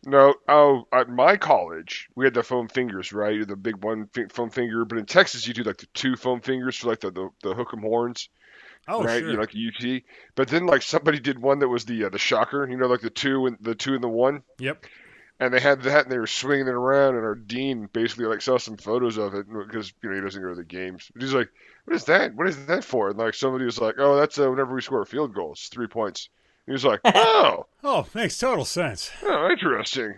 No, at my college, we had the foam fingers, right? The big foam finger. But in Texas, you do like the two foam fingers for like the hook 'em horns, Oh, right? You sure. like the UT. But then like somebody did one that was the shocker, like the two and the one, Yep. and they had that and they were swinging it around. And our dean basically like saw some photos of it because he doesn't go to the games. But he's like, "What is that? What is that for?" And like somebody was like, "Oh, that's whenever we score a field goal, it's 3 points." He was like, "Oh." Oh, makes total sense. Oh, interesting.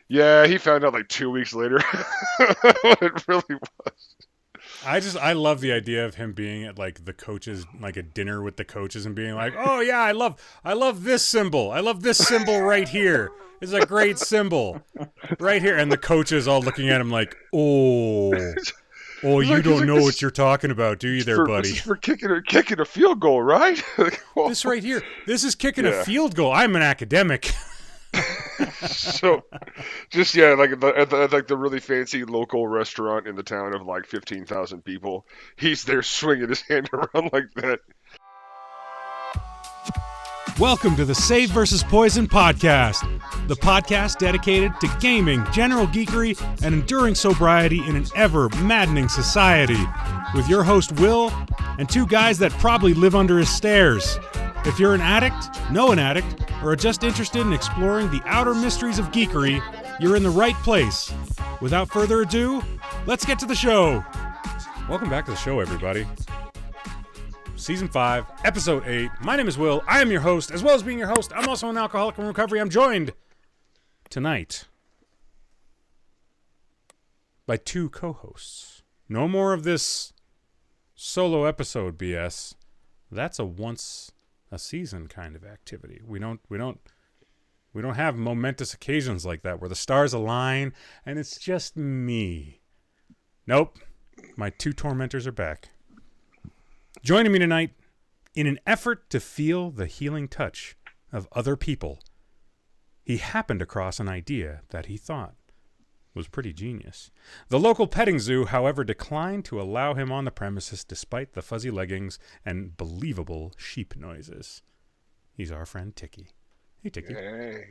Yeah, he found out like 2 weeks later what it really was. I love the idea of him being at like the coaches, like a dinner with the coaches, and being like, "Oh yeah, I love this symbol. I love this symbol right here. It's a great symbol right here." And the coaches all looking at him like, "Oh, you He's don't like know this what you're talking about, do you, there, this is buddy? for kicking a field goal, right? Like, whoa. This right here, this is kicking a Yeah. field goal. I'm an academic." So, just yeah, like at like the really fancy local restaurant in the town of like 15,000 people, he's there swinging his hand around like that. Welcome to the Save versus Poison podcast, the podcast dedicated to gaming, general geekery, and enduring sobriety in an ever maddening society. With your host, Will, and two guys that probably live under his stairs. If you're an addict, know an addict, or are just interested in exploring the outer mysteries of geekery, you're in the right place. Without further ado, let's get to the show. Welcome back to the show, everybody. Season 5, Episode 8. My name is Will. I am your host. As well as being your host, I'm also an alcoholic in recovery. I'm joined tonight by two co-hosts. No more of this solo episode BS. That's a once a season kind of activity. We don't have momentous occasions like that where the stars align and it's just me. Nope. My two tormentors are back. Joining me tonight, in an effort to feel the healing touch of other people, he happened across an idea that he thought was pretty genius. The local petting zoo, however, declined to allow him on the premises despite the fuzzy leggings and believable sheep noises. He's our friend Ticky. Hey, Ticky. Hey.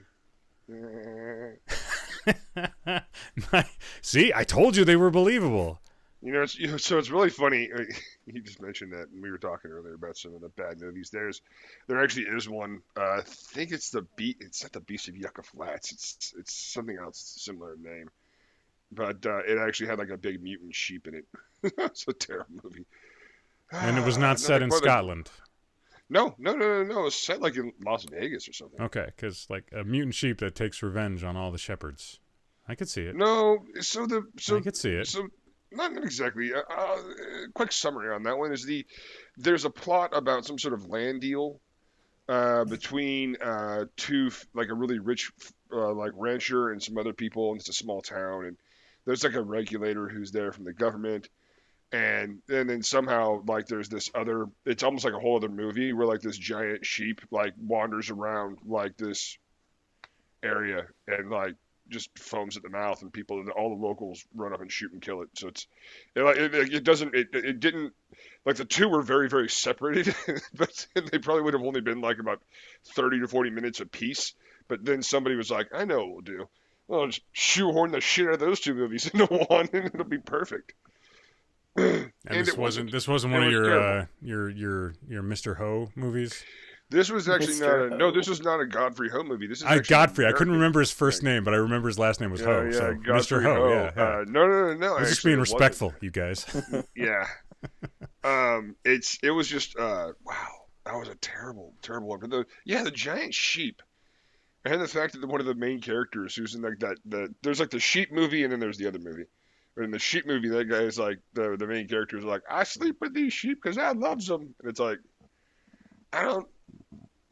See, I told you they were believable. So it's really funny. You just mentioned that, and we were talking earlier about some of the bad movies. There actually is one. I think it's It's not the Beast of Yucca Flats. It's something else, similar name. But it actually had like a big mutant sheep in it. It's a terrible movie. And it was not set in Scotland. No. It's set like in Las Vegas or something. Okay, because like a mutant sheep that takes revenge on all the shepherds. I could see it. No, I could see it. so not exactly. Quick summary on that one is there's a plot about some sort of land deal between two like a really rich like rancher and some other people, and it's a small town, and there's like a regulator who's there from the government, and then somehow like there's this other. It's almost like a whole other movie where like this giant sheep like wanders around like this area and like just foams at the mouth, and all the locals run up and shoot and kill it. So it doesn't it didn't like the two were very very separated, but they probably would have only been like about 30 to 40 minutes a piece. But then somebody was like, I know what we'll do. Well, just shoehorn the shit out of those two movies into one, and it'll be perfect. And And this it wasn't wasn't. this wasn't It one of was terrible. your Mr. Ho movies. This was actually not Mr. a no. Ho. This was not a Godfrey Ho movie. This is I actually an Godfrey. I couldn't American remember his first thing. name, but I remember his last name was Ho. So Mr. Godfrey Ho. Ho. Yeah. No. I was just Actually, being it wasn't. respectful, you guys. Yeah. It was just wow. That was a terrible one. But the giant sheep, and the fact that one of the main characters who's in like there's like the sheep movie, and then there's the other movie. But in the sheep movie, that guy is like the main character is like, I sleep with these sheep because I loves them, and it's like I don't.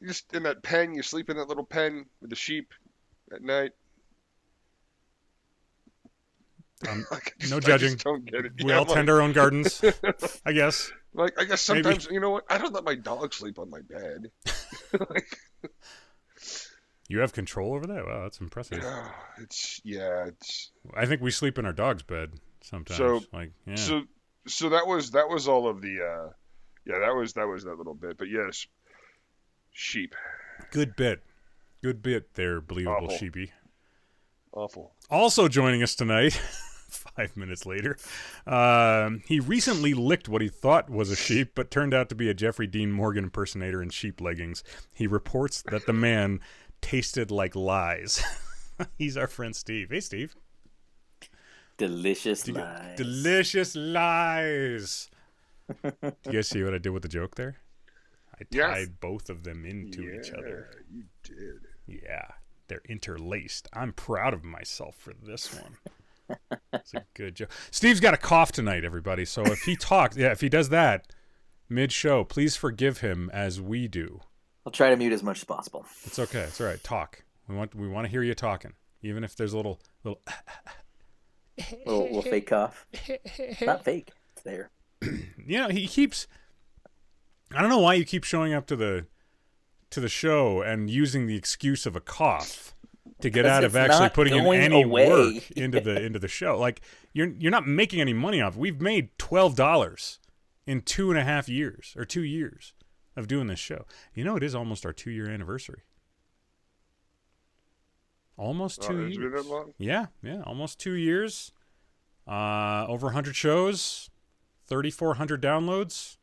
You just in that pen, you sleep in that little pen with the sheep at night. Um, Like, no I judging. just don't get it. We Yeah, all tend our own gardens, I guess. like I guess Maybe. sometimes you know what? I don't let my dog sleep on my bed. Like, You have control over that? Wow, that's impressive. it's I think we sleep in our dog's bed sometimes. so Like, yeah. so so that was all of the yeah, that was that little bit. But yes, sheep. Good bit. Good bit there, believable Awful. sheepy. Awful. Also joining us tonight, 5 minutes later, he recently licked what he thought was a sheep, but turned out to be a Jeffrey Dean Morgan impersonator in sheep leggings. He reports that the man tasted like lies. He's our friend Steve. Hey, Steve. Delicious lies. Delicious lies. Do you guys see what I did with the joke there? I tied both of them into each other. You did. Yeah, they're interlaced. I'm proud of myself for this one. It's a good joke. Steve's got a cough tonight, everybody. So if he talks, if he does that mid-show, please forgive him as we do. I'll try to mute as much as possible. It's okay. It's all right. Talk. We want to hear you talking, even if there's a little little fake cough. It's not fake. It's there. He keeps. I don't know why you keep showing up to the show and using the excuse of a cough to get out of actually putting in any work into the show. Like you're not making any money off it. We've made $12 in 2.5 years or 2 years of doing this show. It is almost our 2-year anniversary. Almost 2 years. Been that long? Yeah, almost 2 years. Over 100 shows, 3,400 downloads.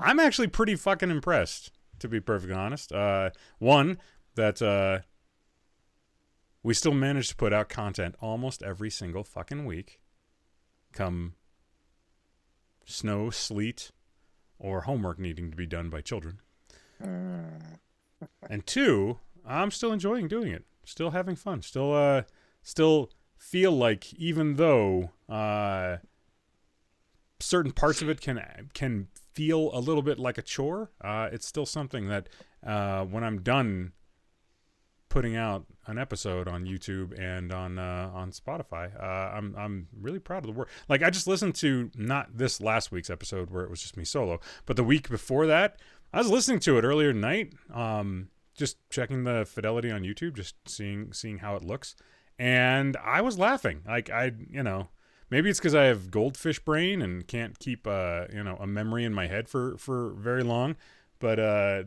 I'm actually pretty fucking impressed, to be perfectly honest. One, that we still managed to put out content almost every single fucking week. Come snow, sleet, or homework needing to be done by children. And two, I'm still enjoying doing it. Still having fun. Still feel like even though certain parts of it can feel a little bit like a chore, it's still something that when I'm done putting out an episode on YouTube and on Spotify, I'm really proud of the work. Like I just listened to not this last week's episode where it was just me solo, but the week before that, I was listening to it earlier tonight. Just checking the fidelity on YouTube, just seeing how it looks, and I was laughing. Like maybe it's because I have goldfish brain and can't keep a memory in my head for very long. But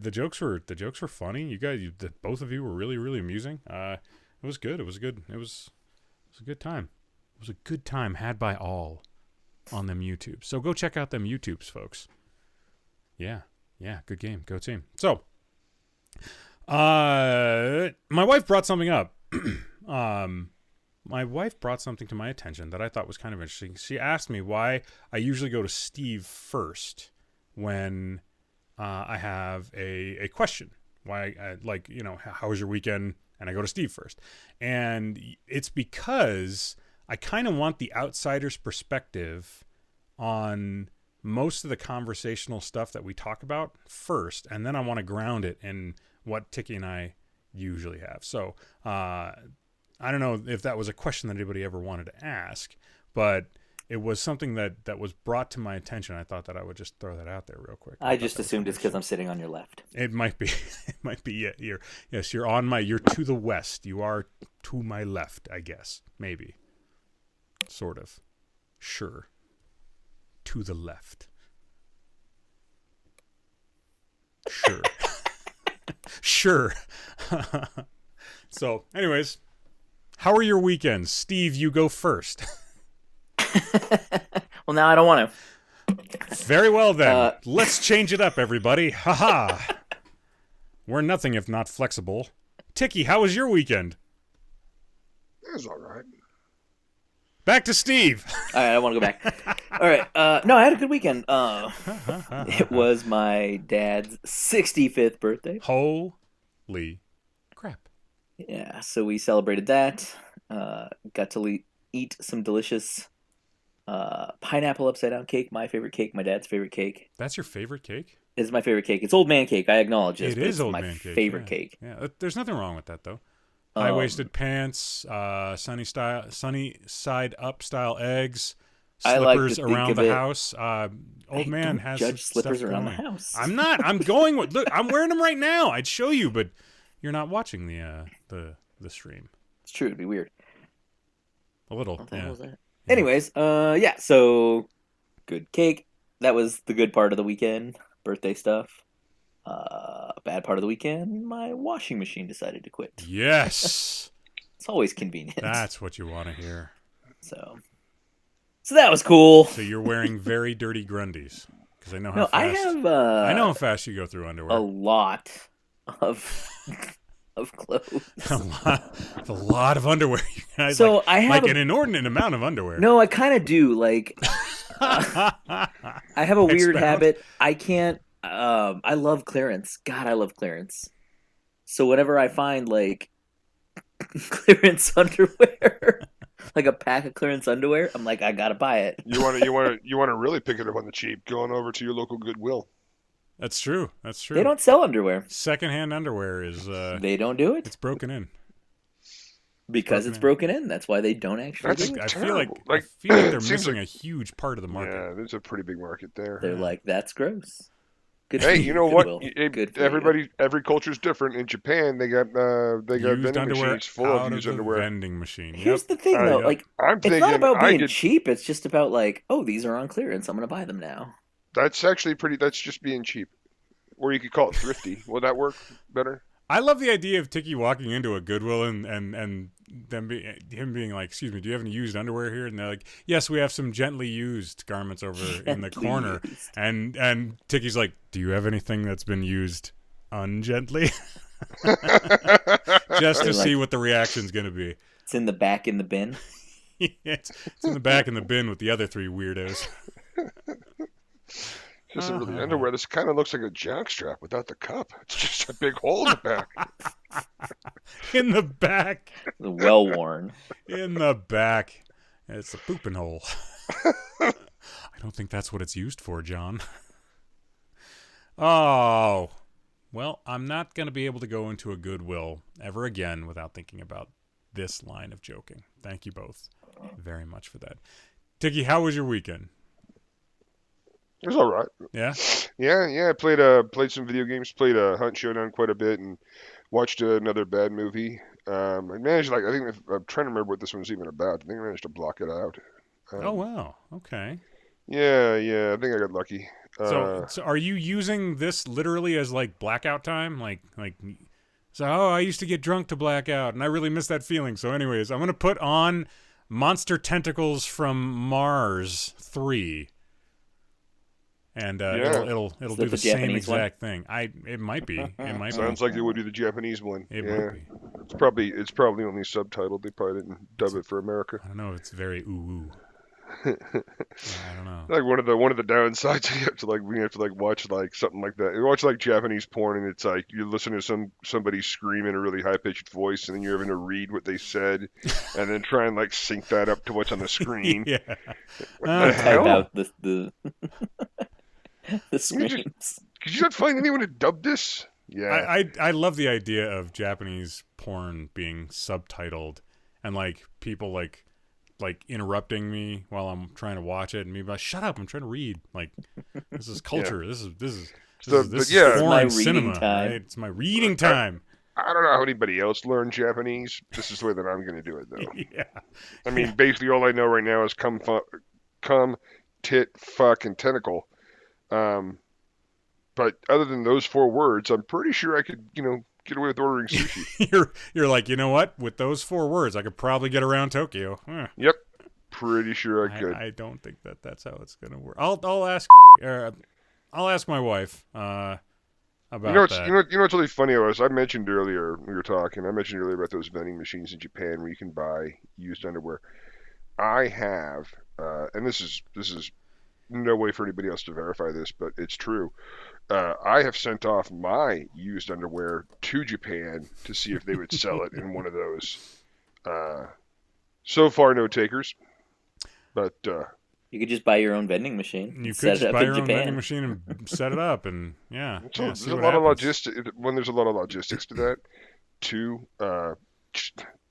the jokes were funny. You guys, both of you were really, really amusing. It was good. It was good. It was a good time. It was a good time had by all on them YouTube. So go check out them YouTubes, folks. Yeah, good game. Go team. So. My wife brought something up. My wife brought something to my attention that I thought was kind of interesting. She asked me why I usually go to Steve first when I have a question. Why, how was your weekend? And I go to Steve first. And it's because I kind of want the outsider's perspective on most of the conversational stuff that we talk about first, and then I want to ground it in what Ticky and I usually have. So I don't know if that was a question that anybody ever wanted to ask, but it was something that was brought to my attention. I thought that I would just throw that out there real quick. I just assumed it's because I'm sitting on your left. It might be. It might be. Yeah, you're to the west. You are to my left, I guess. Maybe. Sort of. Sure. To the left. Sure. Sure. So, anyways, how are your weekends? Steve, you go first. Well, now I don't want to. Very well, then. Let's change it up, everybody. Haha. We're nothing if not flexible. Ticky, how was your weekend? It was all right. Back to Steve. All right, I want to go back. All right. No, I had a good weekend. It was my dad's 65th birthday. Holy crap. Yeah, so we celebrated that. Got to eat some delicious pineapple upside down cake, my favorite cake, my dad's favorite cake. That's your favorite cake? It's my favorite cake. It's old man cake, I acknowledge it. It is old my man cake. Favorite cake. Yeah, there's nothing wrong with that, though. High-waisted pants, sunny side up style eggs, slippers around the house. Old man has judge slippers stuff around going. the house. I'm not. I'm going with. Look, I'm wearing them right now. I'd show you, but you're not watching the stream. It's true. It'd be weird. A little. What the hell was that? Yeah. Anyways, yeah. So good cake. That was the good part of the weekend. Birthday stuff. Bad part of the weekend, my washing machine decided to quit. Yes. It's always convenient. That's what you want to hear. So that was cool. So you're wearing very dirty Grundies. Because I know how No, I fast. have I know how fast you go through a underwear. lot of clothes. a lot of underwear. You guys, So I have an inordinate amount of underwear. No, I kind of do. Like, I have a weird Expound. habit. I can't. I love clearance. God, I love clearance. So whenever I find like clearance underwear, like a pack of clearance underwear, I'm like, I gotta buy it. You want to really pick it up on the cheap, going over to your local Goodwill. That's true. That's true. They don't sell underwear. Secondhand underwear is. They don't do it It's broken in. because it's broken in. That's why they don't actually do it. I feel terrible. like they're Seems missing like- a huge part of the market. Yeah, there's a pretty big market there. They're like, that's gross. Good Hey, for you know what? Goodwill. Good for you. Every culture's different. In Japan, they got Used vending underwear machines full out of used the underwear. vending machine. Here's Yep. the thing, though. Yep. Like, I'm it's thinking not about I being could. cheap. It's just about like, oh, these are on clearance. I'm gonna buy them now. That's actually pretty. That's just being cheap. Or you could call it thrifty. Would that work better? I love the idea of Ticky walking into a Goodwill and them him being like, "Excuse me, do you have any used underwear here?" And they're like, "Yes, we have some gently used garments over in the Gently corner." used. And Ticky's like, "Do you have anything that's been used ungently?" Just to They're see like- what the reaction's gonna be. It's in the back in the bin. it's in the back in the bin with the other three weirdos. Just a really underwear. This kind of looks like a jockstrap without the cup. It's just a big hole in the back. In the back. The well worn. In the back. It's a pooping hole. I don't think that's what it's used for, John. Oh. Well, I'm not going to be able to go into a Goodwill ever again without thinking about this line of joking. Thank you both very much for that. Ticky, how was your weekend? It was all right. Yeah? Yeah. I played some video games. Played Hunt Showdown quite a bit, and watched another bad movie. I managed I'm trying to remember what this one's even about. I think I managed to block it out. Oh, wow. Okay. Yeah. I think I got lucky. So are you using this literally as like blackout time? I used to get drunk to black out, and I really miss that feeling. So anyways, I'm going to put on Monster Tentacles from Mars 3. And it'll do the the same Japanese one? exact thing. It might be. It might Sounds be. like it would be the Japanese one. It Yeah, might be. it's probably only subtitled. They probably didn't dub it for America. I don't know. It's very ooh. Yeah, I don't know. Like one of the downsides, you have to watch like something like that. You watch like Japanese porn, and it's like you listen to somebody scream in a really high pitched voice, and then you're having to read what they said, and then try and like sync that up to what's on the screen. Yeah. What Uh, the Type hell? out the the screams. Could you not find anyone to dub this? Yeah. I love the idea of Japanese porn being subtitled, and like people like interrupting me while I'm trying to watch it, and me like, "Shut up! I'm trying to read." Like, this is culture. This is yeah. foreign My reading cinema. time. Right? It's my reading time. I don't know how anybody else learned Japanese. This is the way that I'm going to do it, though. Yeah. I mean, basically all I know right now is come, tit, fuck, and tentacle. But other than those 4 words, I'm pretty sure I could, get away with ordering sushi. You're like, you know what? With those 4 words, I could probably get around Tokyo. Huh. Yep, pretty sure I could. I don't think that's how it's gonna work. I'll ask my wife about that. You know what's really funny was I mentioned earlier when we were talking. I mentioned earlier about those vending machines in Japan where you can buy used underwear. I have, and this is no way for anybody else to verify this, but it's true. I have sent off my used underwear to Japan to see if they would sell it in one of those. So far, no takers. But You could just buy your own vending machine. You set could just it up buy in your own Japan. vending machine and set it up, and there's see a what lot of happens. logistics. When there's a lot of logistics to that,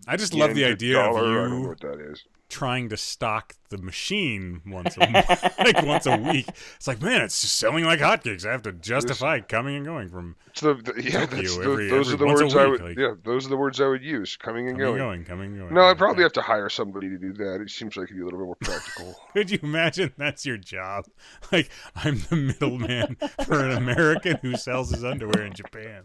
I just love the idea dollar, I of don't know you what that is. trying to stock the machine once a week. It's like, man, it's just selling like hotcakes. I have to justify coming and going from those are the words I would those are the words I would use. Coming and going. No, I'd probably have to hire somebody to do that. It seems like it'd be a little bit more practical. Could you imagine that's your job? Like, I'm the middleman for an American who sells his underwear in Japan.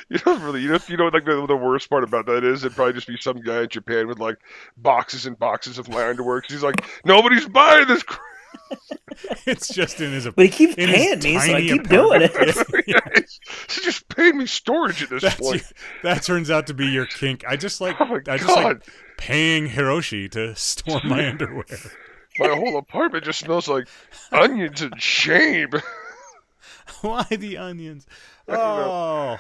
You know like the worst part about that is it'd probably just be some guy in Japan with like boxes and boxes of my underwear. 'Cause he's like, nobody's buying this crap. It's just in his. But he keeps paying me, so I keep doing it. He just paid me storage at this point. That turns out to be your kink. I just like paying Hiroshi to store my underwear. My whole apartment just smells like onions and shame. Why the onions? Oh.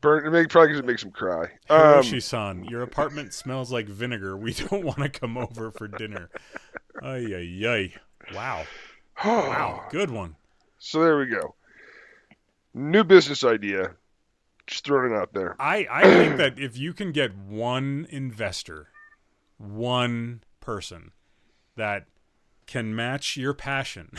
Probably because it makes him cry. Hiroshi-san, your apartment smells like vinegar. We don't want to come over for dinner. Ay, ay, ay. Wow. Wow. Good one. So there we go. New business idea. Just throwing it out there. I think that if you can get one investor, one person that can match your passion,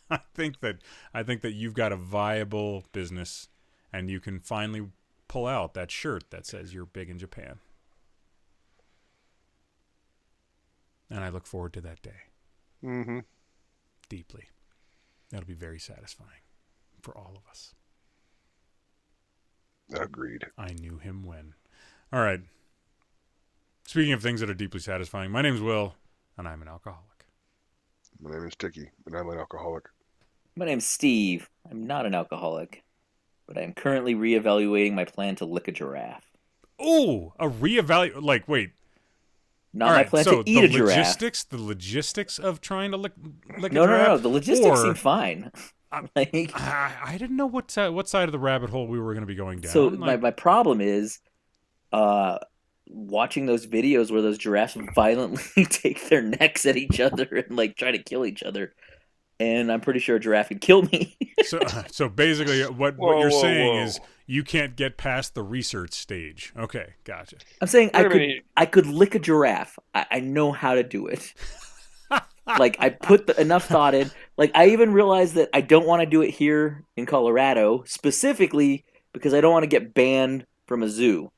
I think that you've got a viable business, and you can finally pull out that shirt that says you're big in Japan. And I look forward to that day. Mm-hmm. Deeply. That'll be very satisfying for all of us. Agreed. I knew him when. All right. Speaking of things that are deeply satisfying, my name's Will, and I'm an alcoholic. My name is Ticky, and I'm an alcoholic. My name's Steve. I'm not an alcoholic, but I am currently reevaluating my plan to lick a giraffe. Ooh, a reevaluate. Like, wait. Not my plan to eat a giraffe. The logistics of trying to lick a giraffe? No. The logistics seem fine. I didn't know what side of the rabbit hole we were going to be going down. So my problem is watching those videos where those giraffes violently take their necks at each other and like try to kill each other. And I'm pretty sure a giraffe could kill me. So basically, what you're saying is you can't get past the research stage. Okay, gotcha. I'm saying I could lick a giraffe. I know how to do it. Like, I put enough thought in. Like, I even realized that I don't want to do it here in Colorado, specifically because I don't want to get banned from a zoo.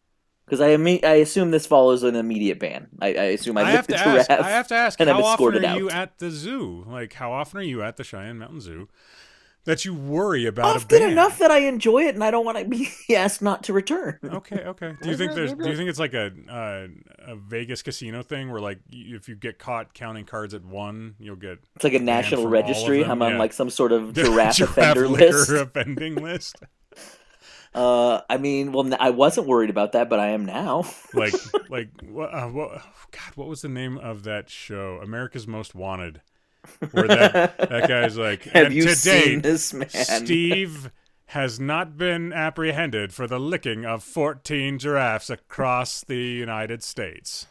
Because I assume this follows an immediate ban. I assume I lick the giraffe. I have to ask, and how I'm often are out. you at the zoo? Like, how often are you at the Cheyenne Mountain Zoo that you worry about often a ban? Enough that I enjoy it and I don't want to be asked not to return. Okay. Do you think it's like a Vegas casino thing where, like, if you get caught counting cards at one, you'll get it's like a national registry. I'm on like some sort of giraffe offender list. Offending list. I mean, well, I wasn't worried about that, but I am now. like what was the name of that show? America's Most Wanted, where that guy's like, have you seen this man? Steve has not been apprehended for the licking of 14 giraffes across the United States.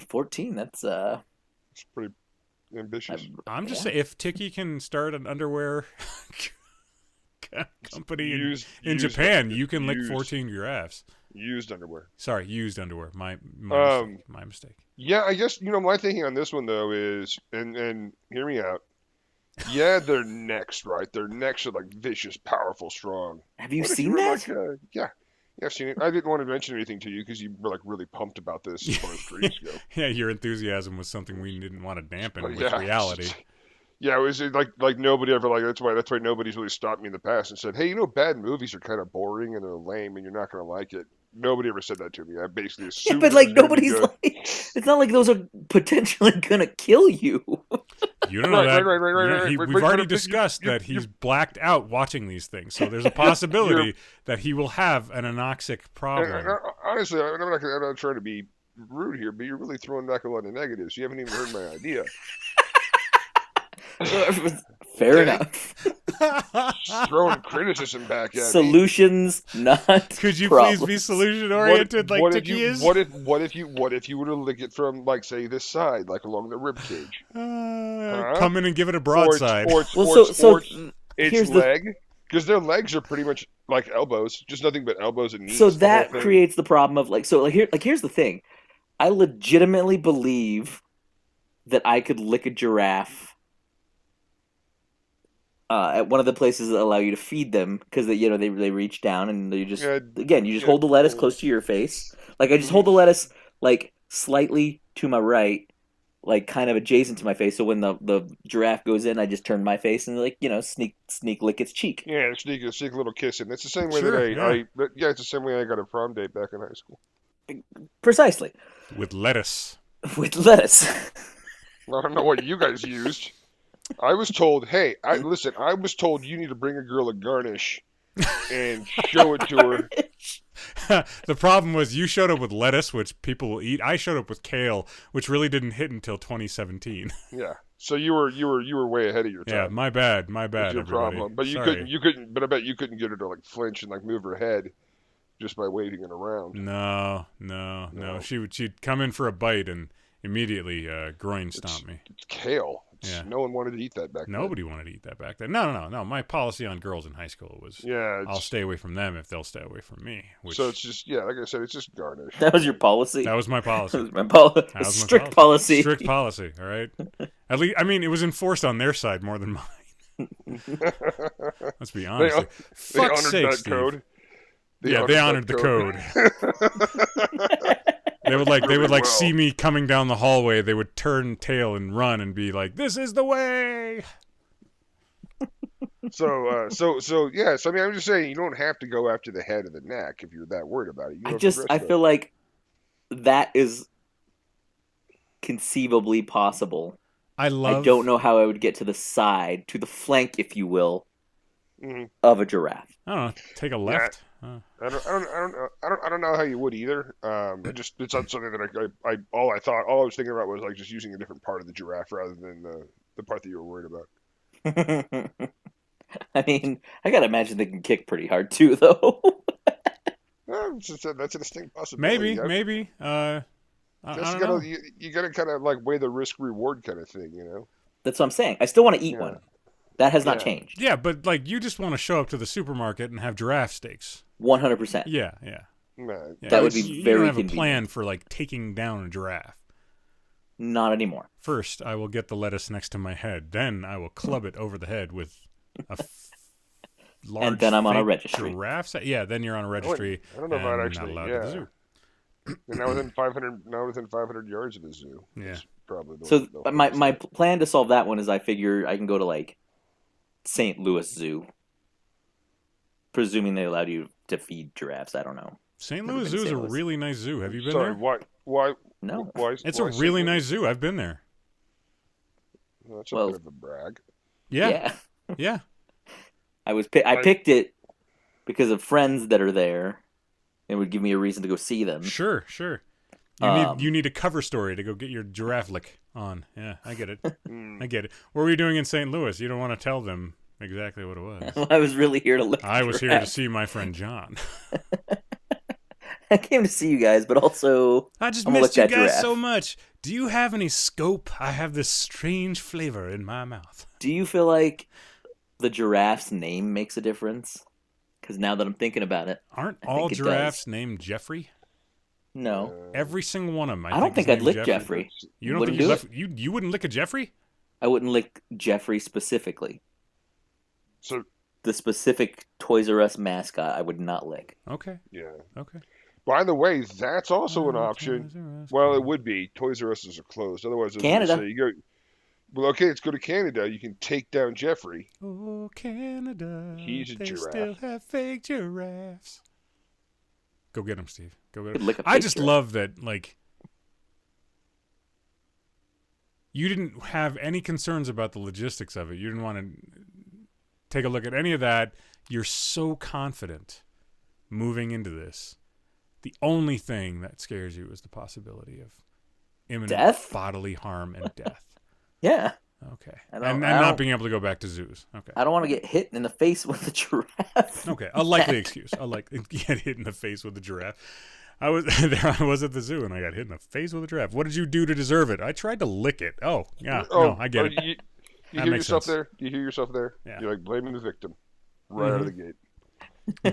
14? That's it's pretty ambitious. I'm just saying, if Ticky can start an underwear company in Japan, you can lick 14 giraffes. Used underwear. Sorry, used underwear. My mistake. Yeah, I guess, my thinking on this one, though, is, and hear me out. Yeah, their necks, right? Their necks are like vicious, powerful, strong. Have you seen that? Like, yeah, I've seen it. I didn't want to mention anything to you because you were like really pumped about this 3 weeks ago. Yeah, your enthusiasm was something we didn't want to dampen with reality. Yeah, it was like nobody ever that's why nobody's really stopped me in the past and said, hey, bad movies are kind of boring and they're lame and you're not going to like it. Nobody ever said that to me. I basically assumed. Yeah, but like nobody's like, it's not like those are potentially going to kill you. You don't know that. Right. We've already discussed that he's blacked out watching these things, so there's a possibility that he will have an anoxic problem. Honestly, I'm not trying to be rude here, but you're really throwing back a lot of negatives. You haven't even heard my idea. Fair enough. Throwing criticism back at solutions, me. Not Could you problems. please be solution oriented like Ticky is? What if you were to lick it from, like, say, this side, like along the rib cage? Come in and give it a broadside. Or its leg, because their legs are pretty much like elbows, just nothing but elbows and knees. So that creates the problem of here's the thing. I legitimately believe that I could lick a giraffe at one of the places that allow you to feed them, because they reach down and you just hold the lettuce close to your face. Like I just hold the lettuce like slightly to my right, like kind of adjacent to my face. So when the giraffe goes in, I just turn my face and sneak lick its cheek. Yeah, sneak a little kiss in. It's the same way it's the same way I got a prom date back in high school. Precisely. With lettuce. With lettuce. I don't know what you guys used. I was told, hey, I was told you need to bring a girl a garnish and show it to her. The problem was you showed up with lettuce, which people will eat. I showed up with kale, which really didn't hit until 2017. Yeah. So you were way ahead of your time. Yeah, my bad. That's your problem. But you couldn't but I bet you couldn't get her to like flinch and like move her head just by waving it around. No. She'd come in for a bite and immediately groin stomp me. It's kale. Yeah. No one wanted to eat that back then. Nobody wanted to eat that back then. No. My policy on girls in high school was I'll stay away from them if they'll stay away from me. So it's just, like I said, it's just garnish. That was your policy? That was my policy. That was my strict policy. Strict policy, all right? At least, I mean, it was enforced on their side more than mine. Let's be honest. They honored that code. They honored the code. They would see me coming down the hallway. They would turn tail and run and be like, "This is the way." So I mean, I'm just saying you don't have to go after the head or the neck if you're that worried about it. I feel like that is conceivably possible. I don't know how I would get to the side, to the flank, if you will, of a giraffe. I don't know. Take a left. I don't know how you would either. It's not something that all I was thinking about was like just using a different part of the giraffe rather than the part that you were worried about. I mean, I gotta imagine they can kick pretty hard too, though. That's a distinct possibility. Maybe. I don't know. You gotta kind of like weigh the risk reward kind of thing, you know. That's what I'm saying. I still want to eat one. That has not changed. Yeah, but like you just want to show up to the supermarket and have giraffe steaks. 100%. Yeah. That would be very You don't have convenient. a plan for like taking down a giraffe. Not anymore. First, I will get the lettuce next to my head. Then I will club it over the head with a large. And then I'm on a registry. Giraffe. Then you're on a registry. I don't know about actually. Not allowed at the zoo. And now within 500 yards of the zoo. Yeah. Probably So my plan to solve that one is I figure I can go to like St. Louis Zoo. Presuming they allowed you to feed giraffes, I don't know. St. Louis Zoo is a really nice zoo. Have you been there? Why? No. It's a really nice zoo. I've been there. Well, that's a bit of a brag. Yeah. I picked it because of friends that are there. It would give me a reason to go see them. Sure. You need a cover story to go get your giraffe lick on. Yeah, I get it. I get it. What were you doing in St. Louis? You don't want to tell them exactly what it was. I was really here to lick. I was here to see my friend John. I came to see you guys, but also I just missed you guys so much. Do you have any scope? I have this strange flavor in my mouth. Do you feel like the giraffe's name makes a difference? Because now that I'm thinking about it, aren't all giraffes named Jeffrey? No. Every single one of them. I don't think I'd lick Jeffrey. You don't think you wouldn't lick a Jeffrey? I wouldn't lick Jeffrey specifically. So the specific Toys R Us mascot, I would not lick. Okay. Yeah. Okay. By the way, that's also an option. Well, it would be. Toys R Us are closed. Otherwise, Canada. Well, okay, let's go to Canada. You can take down Jeffrey. Oh, Canada. He's a giraffe. They still have fake giraffes. Go get him, Steve. Go get him. Lick a I just giraffe. love that, like, you didn't have any concerns about the logistics of it. You didn't want to take a look at any of that. You're so confident moving into this. The only thing that scares you is the possibility of imminent death? bodily harm and death. Yeah. Okay. And not being able to go back to zoos. Okay. I don't want to get hit in the face with a giraffe. Okay. A likely excuse. Get hit in the face with a giraffe. I was at the zoo and I got hit in the face with a giraffe. What did you do to deserve it? I tried to lick it. Oh, yeah. No, I get it. You hear yourself there? You hear yourself there? Yeah. You're like blaming the victim right out of the gate.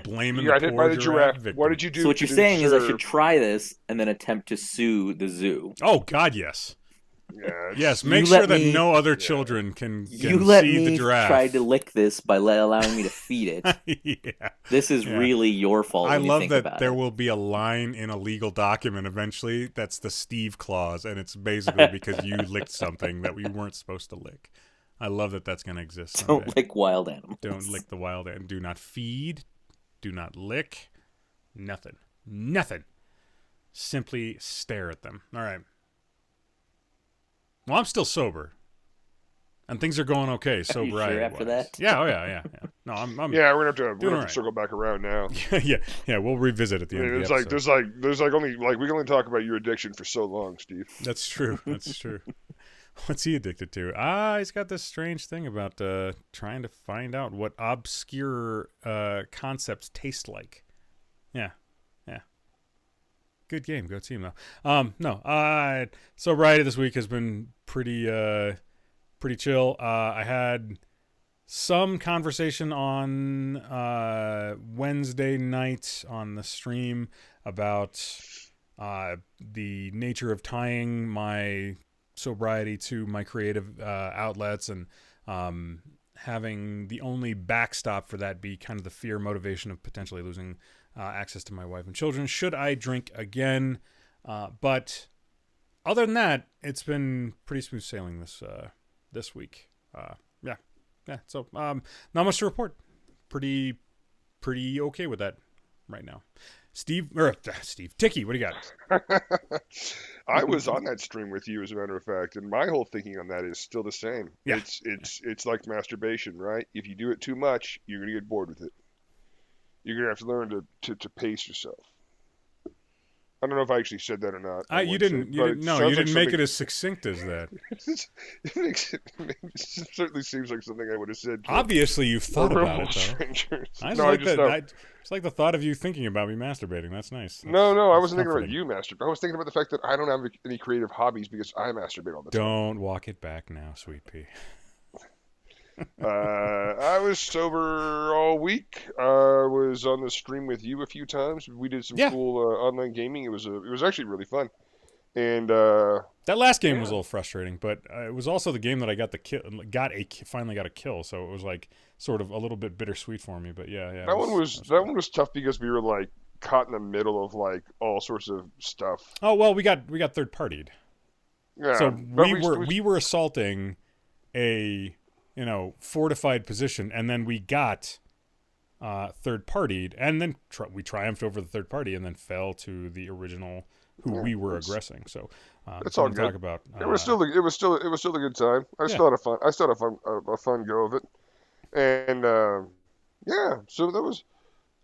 Blaming you got the hit poor by the giraffe. victim. What did you do? So what you're saying is I should try this and then attempt to sue the zoo. Oh, God, yes. Yeah, Yes, You make let sure that me- no other children can You let see the me giraffe. try to lick this by allowing me to feed it. Yeah. This is Yeah. really your fault I when you love think that about there it. will be a line in a legal document eventually that's the Steve clause, and it's basically because you licked something that we weren't supposed to lick. I love that that's going to exist someday. Don't lick wild animals. Don't lick the wild and do not feed, do not lick, nothing. Nothing. Simply stare at them. All right. Well, I'm still sober. And things are going okay, sobriety sure after that? Yeah, oh yeah. No, I'm yeah, we're gonna have doing to all right. circle back around now. yeah, we'll revisit at the I end mean, of the episode. there's like only like we can only talk about your addiction for so long, Steve. That's true. That's true. What's he addicted to? He's got this strange thing about trying to find out what obscure concepts taste like. Yeah. Good game. Go team, though. No. Sobriety this week has been pretty chill. I had some conversation on Wednesday night on the stream about the nature of tying my sobriety to my creative outlets, and having the only backstop for that be kind of the fear motivation of potentially losing access to my wife and children should I drink again. But other than that, it's been pretty smooth sailing this week. Yeah. So not much to report. Pretty okay with that right now. Steve, Ticky, what do you got? I was on that stream with you, as a matter of fact, and my whole thinking on that is still the same. Yeah. It's like masturbation, right? If you do it too much, you're gonna get bored with it. You're gonna have to learn to pace yourself. I don't know if I actually said that or not. You didn't make it as succinct as that. It certainly seems like something I would have said. Obviously, you've thought about it, though. Strangers. It's like the thought of you thinking about me masturbating. That's nice. No, I wasn't thinking about comforting. you masturbating. I was thinking about the fact that I don't have any creative hobbies because I masturbate all the time. Don't walk it back now, sweet pea. I was sober all week. I was on the stream with you a few times. We did some cool online gaming. It was actually really fun. And that last game was a little frustrating, but it was also the game that I got the kill. Finally got a kill, so it was like sort of a little bit bittersweet for me. But yeah. That one was tough because we were like caught in the middle of like all sorts of stuff. Oh well, we got third partied. Yeah. So we were assaulting a fortified position, and then we got third partied, and then we triumphed over the third party, and then fell to the original we were aggressing. So that's all good. Talk about, it was still a good time. I still had a fun go of it, and so that was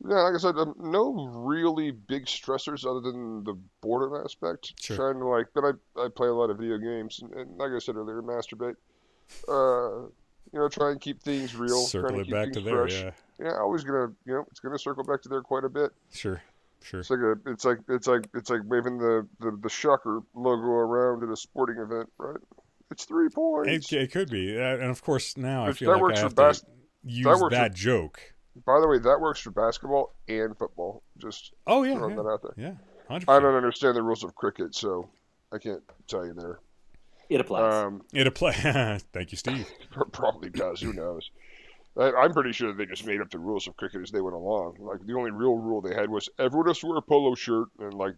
like I said, no really big stressors other than the boredom aspect. Sure. Trying to but I play a lot of video games, and like I said earlier, masturbate. Try and keep things real. Circle it back to there, fresh. yeah. Yeah, always gonna, it's gonna circle back to there quite a bit. Sure. It's like waving the shocker logo around at a sporting event, right? It's 3 points. It could be, and of course now I feel that like works I have for to use that joke. By the way, that works for basketball and football. Just throwing that out there. Yeah, 100%. I don't understand the rules of cricket, so I can't tell you there. It applies. It applies. Thank you, Steve. Probably does. Who knows? I'm pretty sure that they just made up the rules of cricket as they went along. Like the only real rule they had was everyone has to wear a polo shirt, and like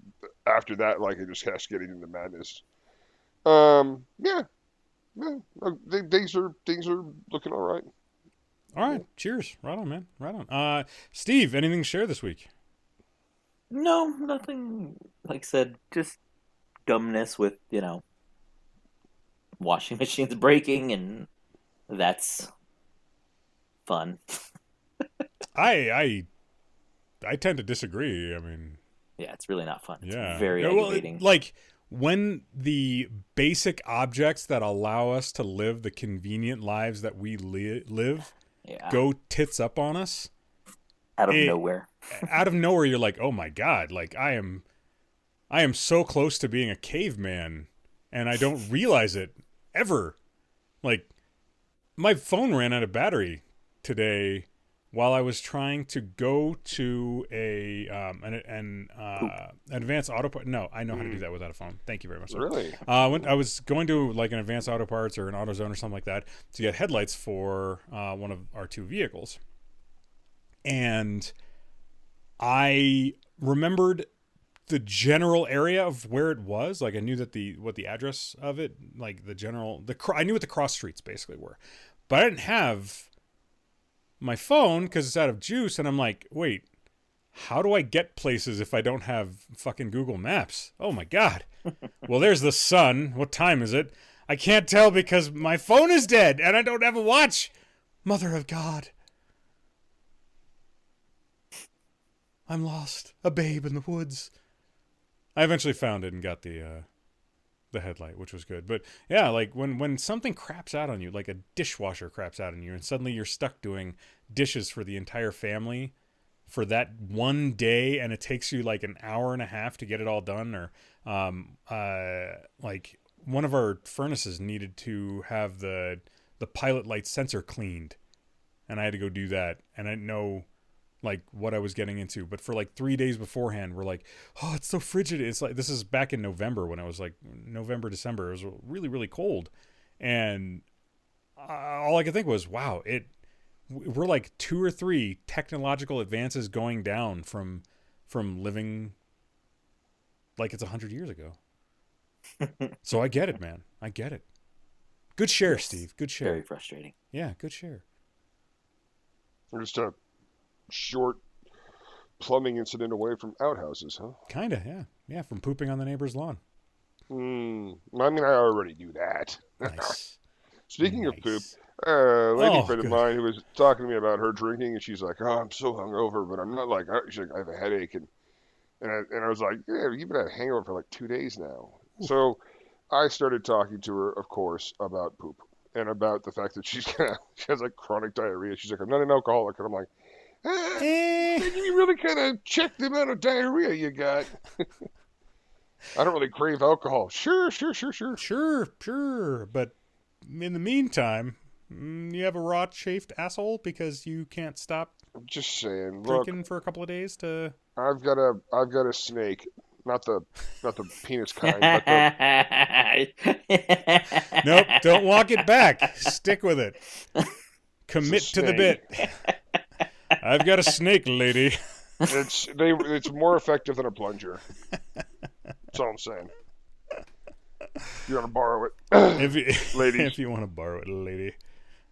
after that, like it just cascaded into madness. Things are looking all right. All right, cheers. Right on, man. Right on. Steve, anything to share this week? No, nothing. Like I said, just dumbness with washing machines breaking, and that's fun. I tend to disagree. I mean, yeah, it's really not fun. It's yeah, very aggravating. Like when the basic objects that allow us to live the convenient lives that we live go tits up on us out of nowhere. Out of nowhere, you're like, oh my god! Like I am so close to being a caveman, and I don't realize it ever. Like my phone ran out of battery today while I was trying to go to an advanced auto part. No, I know how to do that without a phone. Thank you very much, sir. Really? When I was going to like an advanced auto parts or an AutoZone or something like that to get headlights for one of our two vehicles, and I remembered the general area of where it was. Like I knew that what the address of it, like I knew what the cross streets basically were, but I didn't have my phone because it's out of juice. And I'm like, wait, how do I get places if I don't have fucking Google Maps? Oh my God. Well, there's the sun. What time is it? I can't tell because my phone is dead and I don't have a watch. Mother of God. I'm lost. A babe in the woods. I eventually found it and got the headlight, which was good. But yeah, like when something craps out on you, like a dishwasher craps out on you, and suddenly you're stuck doing dishes for the entire family for that one day, and it takes you like an hour and a half to get it all done. Or like one of our furnaces needed to have the pilot light sensor cleaned, and I had to go do that, and I didn't know like what I was getting into, but for like 3 days beforehand, we're like, oh, it's so frigid. It's like, this is back in November when it was like November, December. It was really, really cold. And all I could think was, wow, we're like 2 or 3 technological advances going down from living like it's 100 years ago. So I get it, man. I get it. Good share, yes. Steve. Good share. Very frustrating. Yeah, good share. We're just a short plumbing incident away from outhouses, huh? Kinda, yeah. Yeah, from pooping on the neighbor's lawn. I mean, I already do that. Nice. Speaking of poop, a lady friend of mine who was talking to me about her drinking, and she's like, oh, I'm so hungover, but I'm not like, she's like, I have a headache. And I was like, yeah, you've been at a hangover for like 2 days now. Ooh. So I started talking to her, of course, about poop and about the fact that she has like chronic diarrhea. She's like, I'm not an alcoholic. And I'm like, you really kind of check the amount of diarrhea you got. I don't really crave alcohol. Sure. Sure. But in the meantime, you have a raw, chafed asshole because you can't stop. I'm just saying. Drinking for a couple of days to. I've got a snake, not the penis kind. But Nope, don't walk it back. Stick with it. Commit to the bit. I've got a snake, lady. It's more effective than a plunger. That's all I'm saying. If you want to borrow it, ladies. If you want to borrow it, lady.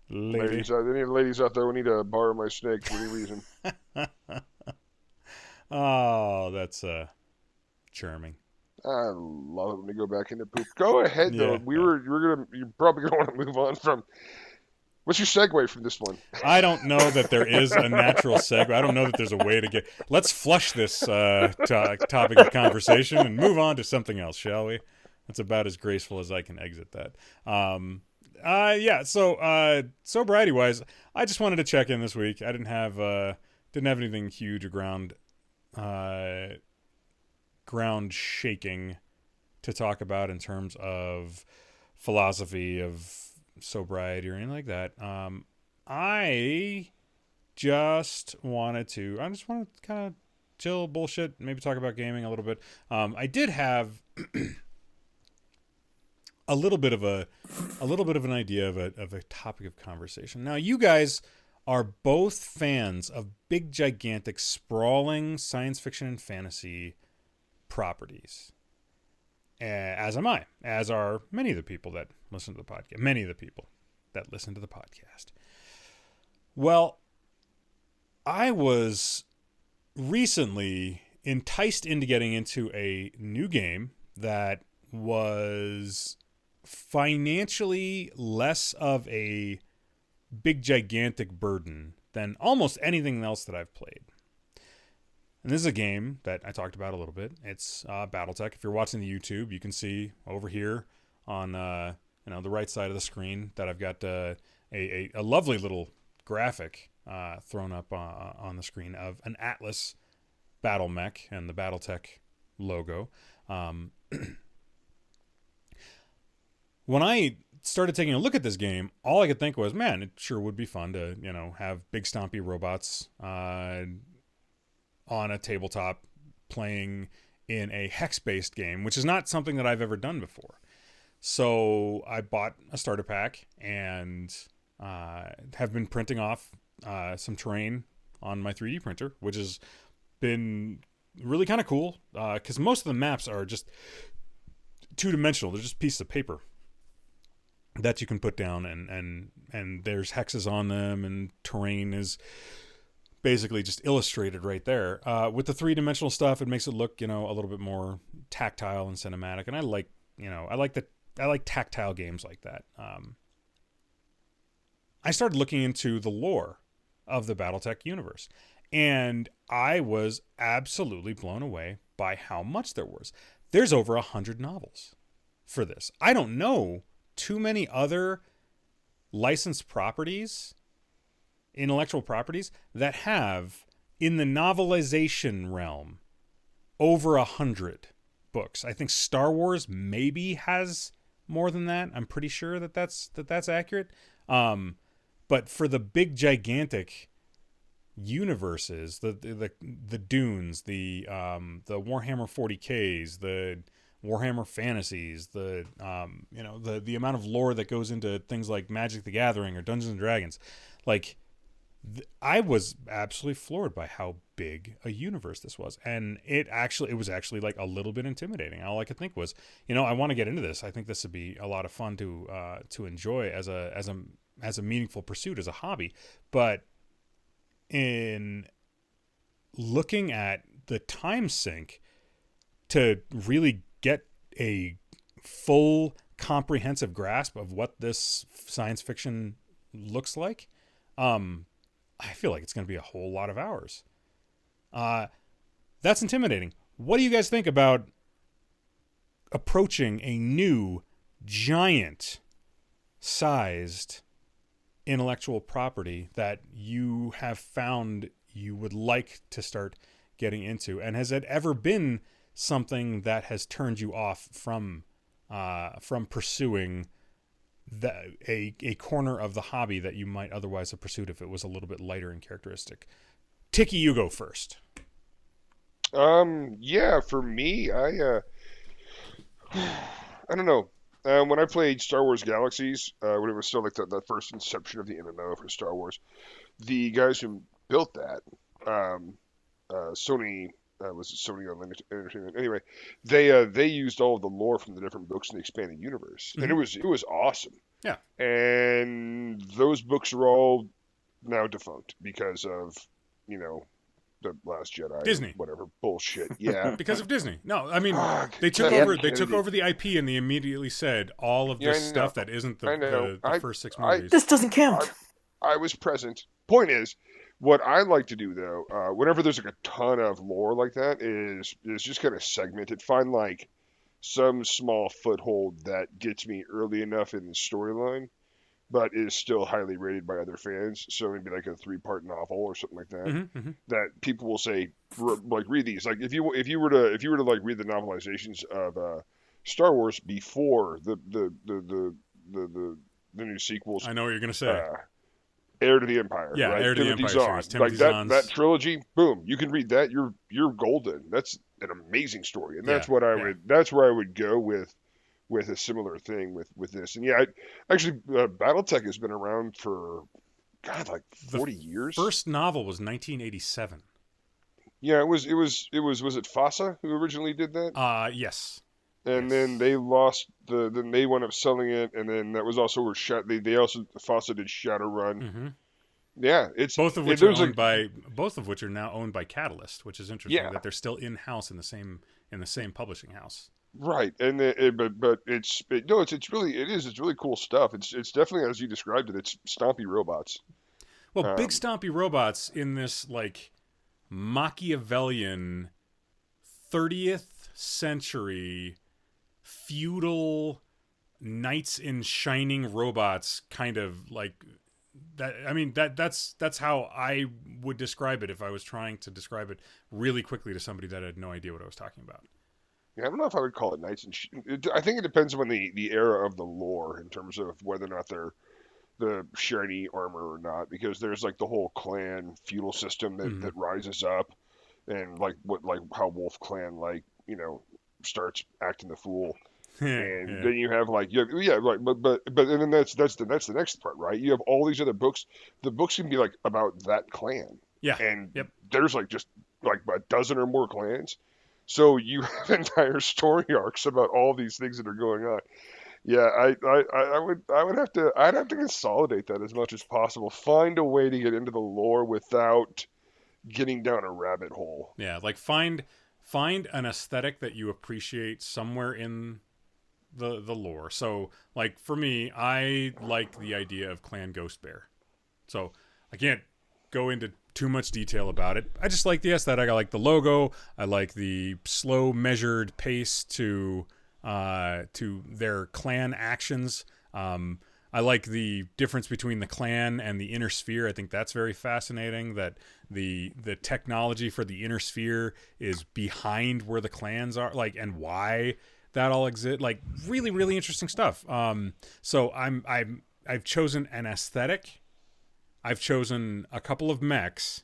Ladies, any ladies out there who need to borrow my snake for any reason? Oh, that's charming. I love it when we go back into poop. Go ahead, though. You're probably gonna want to move on from. What's your segue from this one? I don't know that there is a natural segue. I don't know that there's a way to get. Let's flush this topic of conversation and move on to something else, shall we? That's about as graceful as I can exit that. Yeah. So sobriety wise, I just wanted to check in this week. I didn't have anything huge or ground shaking to talk about in terms of philosophy of sobriety or anything like that. I just wanted to kind of chill, bullshit, maybe talk about gaming a little bit. I did have a little bit of an idea of a topic of conversation. Now, you guys are both fans of big, gigantic, sprawling science fiction and fantasy properties. As am I, as are many of the people that listen to the podcast. Well, I was recently enticed into getting into a new game that was financially less of a big, gigantic burden than almost anything else that I've played. And this is a game that I talked about a little bit. It's BattleTech. If you're watching the YouTube, you can see over here on the right side of the screen that I've got a lovely little graphic thrown up on the screen of an Atlas battle mech and the BattleTech logo. When I started taking a look at this game, all I could think was, man, it sure would be fun to, have big stompy robots on a tabletop playing in a hex-based game, which is not something that I've ever done before. So I bought a starter pack and have been printing off some terrain on my 3D printer, which has been really kind of cool because most of the maps are just two-dimensional. They're just pieces of paper that you can put down, and there's hexes on them, and terrain is basically just illustrated right there. With the three-dimensional stuff, it makes it look, a little bit more tactile and cinematic, and I like tactile games like that. I started looking into the lore of the BattleTech universe, and I was absolutely blown away by how much there was. There's over 100 novels for this. I don't know too many other licensed properties, intellectual properties, that have, in the novelization realm, over 100 books. I think Star Wars maybe has more than that. I'm pretty sure that's accurate. But for the big gigantic universes, the Dunes, the Warhammer 40Ks, the Warhammer Fantasies, the amount of lore that goes into things like Magic the Gathering or Dungeons and Dragons, like I was absolutely floored by how big a universe this was, and it was actually like a little bit intimidating. All I could think was, I want to get into this. I think this would be a lot of fun to enjoy as a meaningful pursuit, as a hobby, but in looking at the time sink to really get a full comprehensive grasp of what this science fiction looks like, I feel like it's going to be a whole lot of hours. That's intimidating. What do you guys think about approaching a new giant sized intellectual property that you have found you would like to start getting into? And has it ever been something that has turned you off from pursuing a corner of the hobby that you might otherwise have pursued if it was a little bit lighter in characteristic? Ticky, you go first. Yeah, for me, I don't know. When I played Star Wars Galaxies, when it was still like the first inception of the MMO for Star Wars, the guys who built that, Sony, was it Sony Unlimited Entertainment? Anyway, they used all of the lore from the different books in the expanded universe, and it was awesome. Yeah. And those books are all now defunct because of, the Last Jedi, Disney, whatever bullshit. Yeah, because of Disney. No, I mean they Kathleen took over the IP, and they immediately said all of this stuff that isn't the first 6 movies. This doesn't count. I was present. Point is, what I like to do though, whenever there's like a ton of lore like that, is just kind of segment it. Find like some small foothold that gets me early enough in the storyline, but is still highly rated by other fans. So maybe like a 3-part novel or something like that. That people will say, like, read these. Like if you were to like read the novelizations of Star Wars before the new sequels. I know what you're gonna say. Heir to the Empire. Yeah, right? Heir to the Empire series. Like that trilogy, boom, you can read that. You're golden. That's an amazing story, and that's what I would. That's where I would go with a similar thing with this. And yeah, actually, BattleTech has been around for like 40 years. First novel was 1987. Yeah, it was it FASA who originally did that? Yes. And then they lost then they wound up selling it, and then that was also where they also FASA did Shadowrun. Yeah, it's both of which are now owned by Catalyst, which is interesting that they're still in house in the same publishing house. Right, and it's really cool stuff. It's definitely, as you described it, it's stompy robots. Well, big stompy robots in this like Machiavellian 30th century feudal knights in shining robots kind of like that. I mean that's how I would describe it if I was trying to describe it really quickly to somebody that had no idea what I was talking about. Yeah, I don't know if I would call it knights and I think it depends on the era of the lore in terms of whether or not they're the shiny armor or not, because there's like the whole clan feudal system that Hmm. that rises up, and like how Wolf Clan starts acting the fool, and Yeah. then you have like yeah, right, but and then that's the next part, right? You have all these other books. The books can be like about that clan, Yeah. and Yep. there's like just like a dozen or more clans. So you have entire story arcs about all these things that are going on. Yeah, I'd have to consolidate that as much as possible. Find a way to get into the lore without getting down a rabbit hole. Yeah. Like find an aesthetic that you appreciate somewhere in the lore. So like for me, I like the idea of Clan Ghost Bear. So I can't go into too much detail about it. I just like the aesthetic. I like the logo. I like the slow, measured pace to their clan actions. I like the difference between the clan and the inner sphere. I think that's very fascinating. That the technology for the inner sphere is behind where the clans are, like, and why that all exists. Like, really, really interesting stuff. So I've chosen an aesthetic. I've chosen a couple of mechs,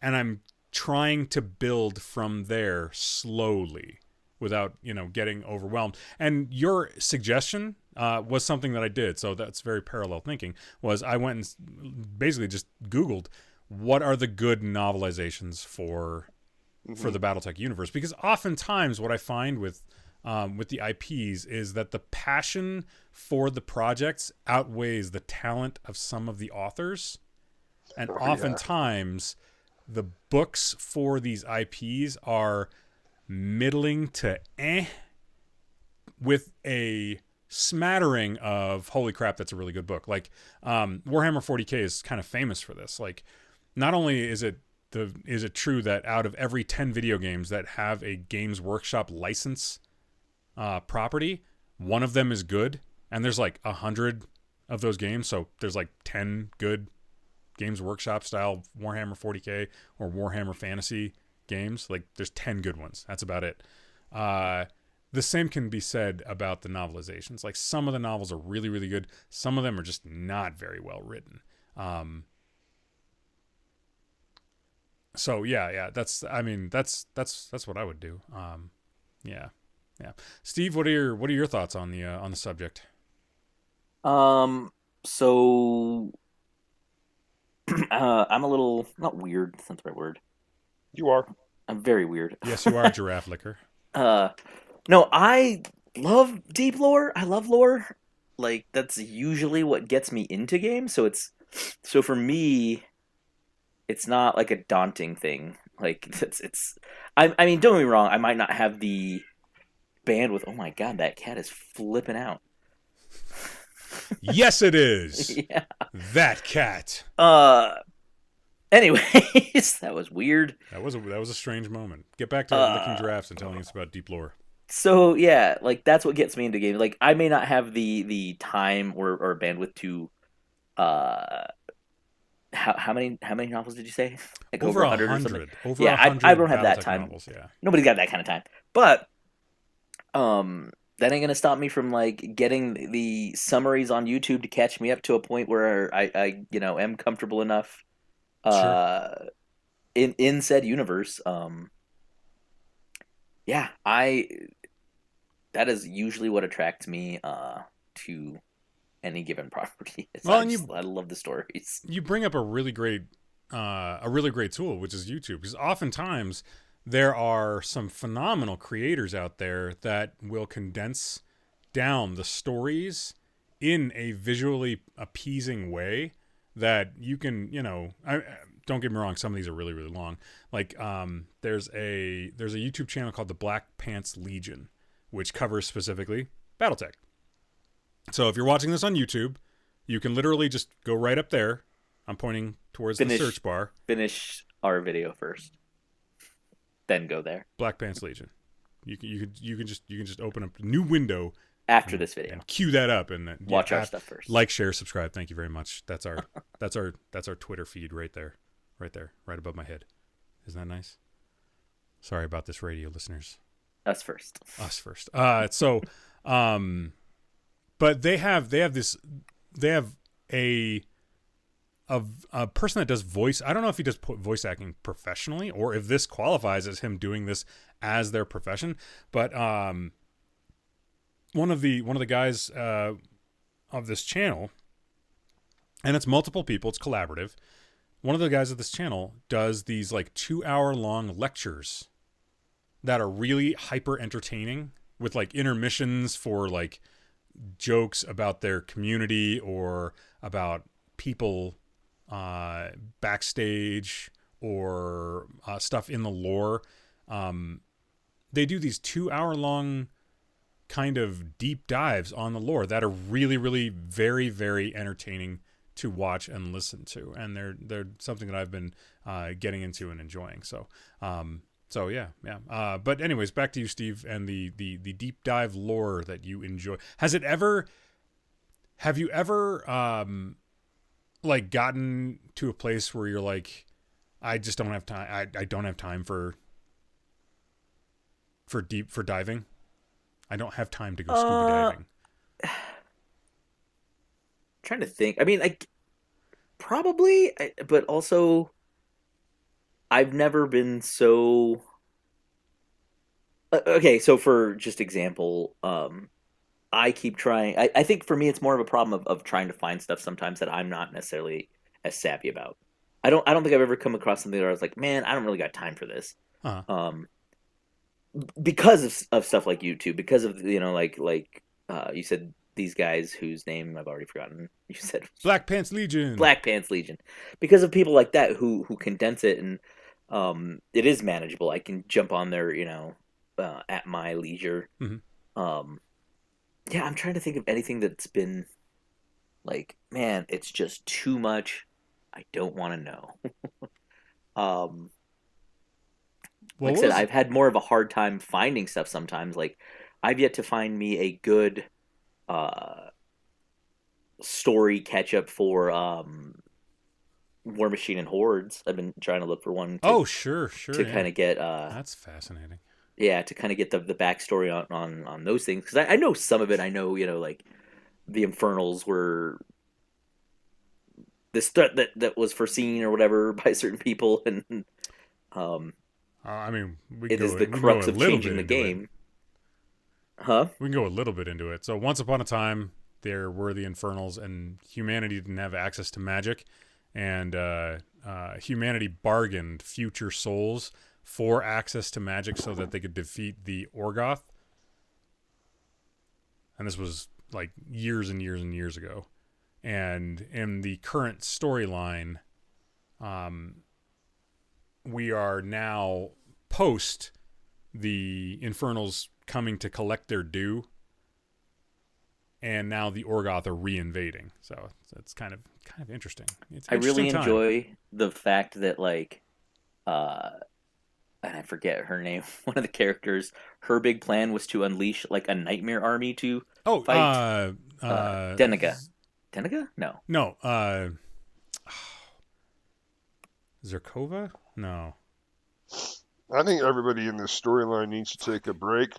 and I'm trying to build from there slowly without getting overwhelmed. And your suggestion was something that I did, so that's very parallel thinking. Was I went and basically just Googled what are the good novelizations for Hmm. the BattleTech universe, because oftentimes what I find with the IPs is that the passion for the projects outweighs the talent of some of the authors, and Oh yeah, oftentimes the books for these IPs are middling to with a smattering of holy crap, that's a really good book. Like Warhammer 40K is kind of famous for this. Like, not only is it true that out of every 10 video games that have a Games Workshop license property, one of them is good, and there's like 100 of those games, so there's like 10 good Games Workshop style Warhammer 40K or Warhammer Fantasy games. Like, there's 10 good ones. That's about it. The same can be said about the novelizations. Like, some of the novels are really, really good. Some of them are just not very well written. So yeah. That's what I would do. Yeah. Steve, what are your thoughts on the subject? So I'm a little not weird. That's not the right word. you are. I'm very weird. Yes, you are Giraffe Liquor. uh, no, I love deep lore. I love lore. Like that's usually what gets me into games. So for me, it's not like a daunting thing. Like it's. I mean, don't get me wrong. I might not have the bandwidth. Oh my god, that cat is flipping out. Yes, it is. Yeah. That cat. Anyways, that was weird. That was a strange moment. Get back to licking Uh, giraffes and telling us about deep lore. so yeah, like that's what gets me into games. Like I may not have the time or bandwidth to uh how many novels did you say? Like over Over 100 or something. 100. Over Yeah, 100 I don't have that BattleTech time. novels. Yeah. Nobody's got that kind of time. But that ain't gonna stop me from like getting the summaries on YouTube to catch me up to a point where I am comfortable enough Sure. in said universe. Yeah, that is usually what attracts me to any given property. Well, and I love the stories. you bring up a really great tool, which is YouTube, because oftentimes there are some phenomenal creators out there that will condense down the stories in a visually appeasing way that you can, don't get me wrong, some of these are really, really long. Like there's a YouTube channel called the Black Pants Legion, which covers specifically BattleTech. So if you're watching this on YouTube, you can literally just go right up there. I'm pointing towards the search bar. Finish our video first, then go there Black Pants Legion. You can just open up a new window after this video. and cue that up and Watch our stuff first. Like, share, subscribe. Thank you very much. That's our Twitter feed right there, right above my head. Isn't that nice? Sorry about this, radio listeners. Us first. Us first. But they have a person that does voice. I don't know if he does voice acting professionally or if this qualifies as him doing this as their profession. But one of the guys of this channel, and it's multiple people. It's collaborative. One of the guys of this channel does these like 2-hour-long lectures that are really hyper entertaining with like intermissions for like jokes about their community or about people backstage or stuff in the lore. They do these 2-hour-long kind of deep dives on the lore that are really, really very, very entertaining to watch and listen to, and they're something that I've been getting into and enjoying. So yeah. But anyways, back to you, Steve, and the deep dive lore that you enjoy. Have you ever like gotten to a place where you're like, I just don't have time. I don't have time for diving. I don't have time to go scuba diving. Trying to think. I mean, probably, but also I've never been so. Okay, so for just example, I keep trying. I think for me, it's more of a problem of trying to find stuff sometimes that I'm not necessarily as savvy about. I don't think I've ever come across something where I was like, man, I don't really got time for this. Uh-huh. Because of stuff like YouTube, because of like you said, these guys whose name I've already forgotten. You said Black Pants Legion. Because of people like that who condense it, and it is manageable. I can jump on there, at my leisure. Mm-hmm. Yeah, I'm trying to think of anything that's been like, man, it's just too much. I don't want to know. Like I said, I've had more of a hard time finding stuff sometimes. Like, I've yet to find me a good story catch up for War Machine and Hordes. I've been trying to look for one. Sure. To kind of get that's fascinating. Yeah, to kind of get the backstory on those things, because I know some of it. I know like the Infernals were this threat that was foreseen or whatever by certain people, and I mean, it is the crux of changing the game. Huh? We can go a little bit into it. So once upon a time, there were the Infernals, and humanity didn't have access to magic, and humanity bargained future souls for access to magic so that they could defeat the Orgoth. And this was like years and years and years ago. And in the current storyline, we are now post the Infernals coming to collect their due, and now the Orgoth are re-invading. So it's kind of interesting. I really enjoy the fact that and I forget her name. One of the characters, her big plan was to unleash like a nightmare army to fight Denaga. Denaga? No. Zerkova? No. I think everybody in this storyline needs to take a break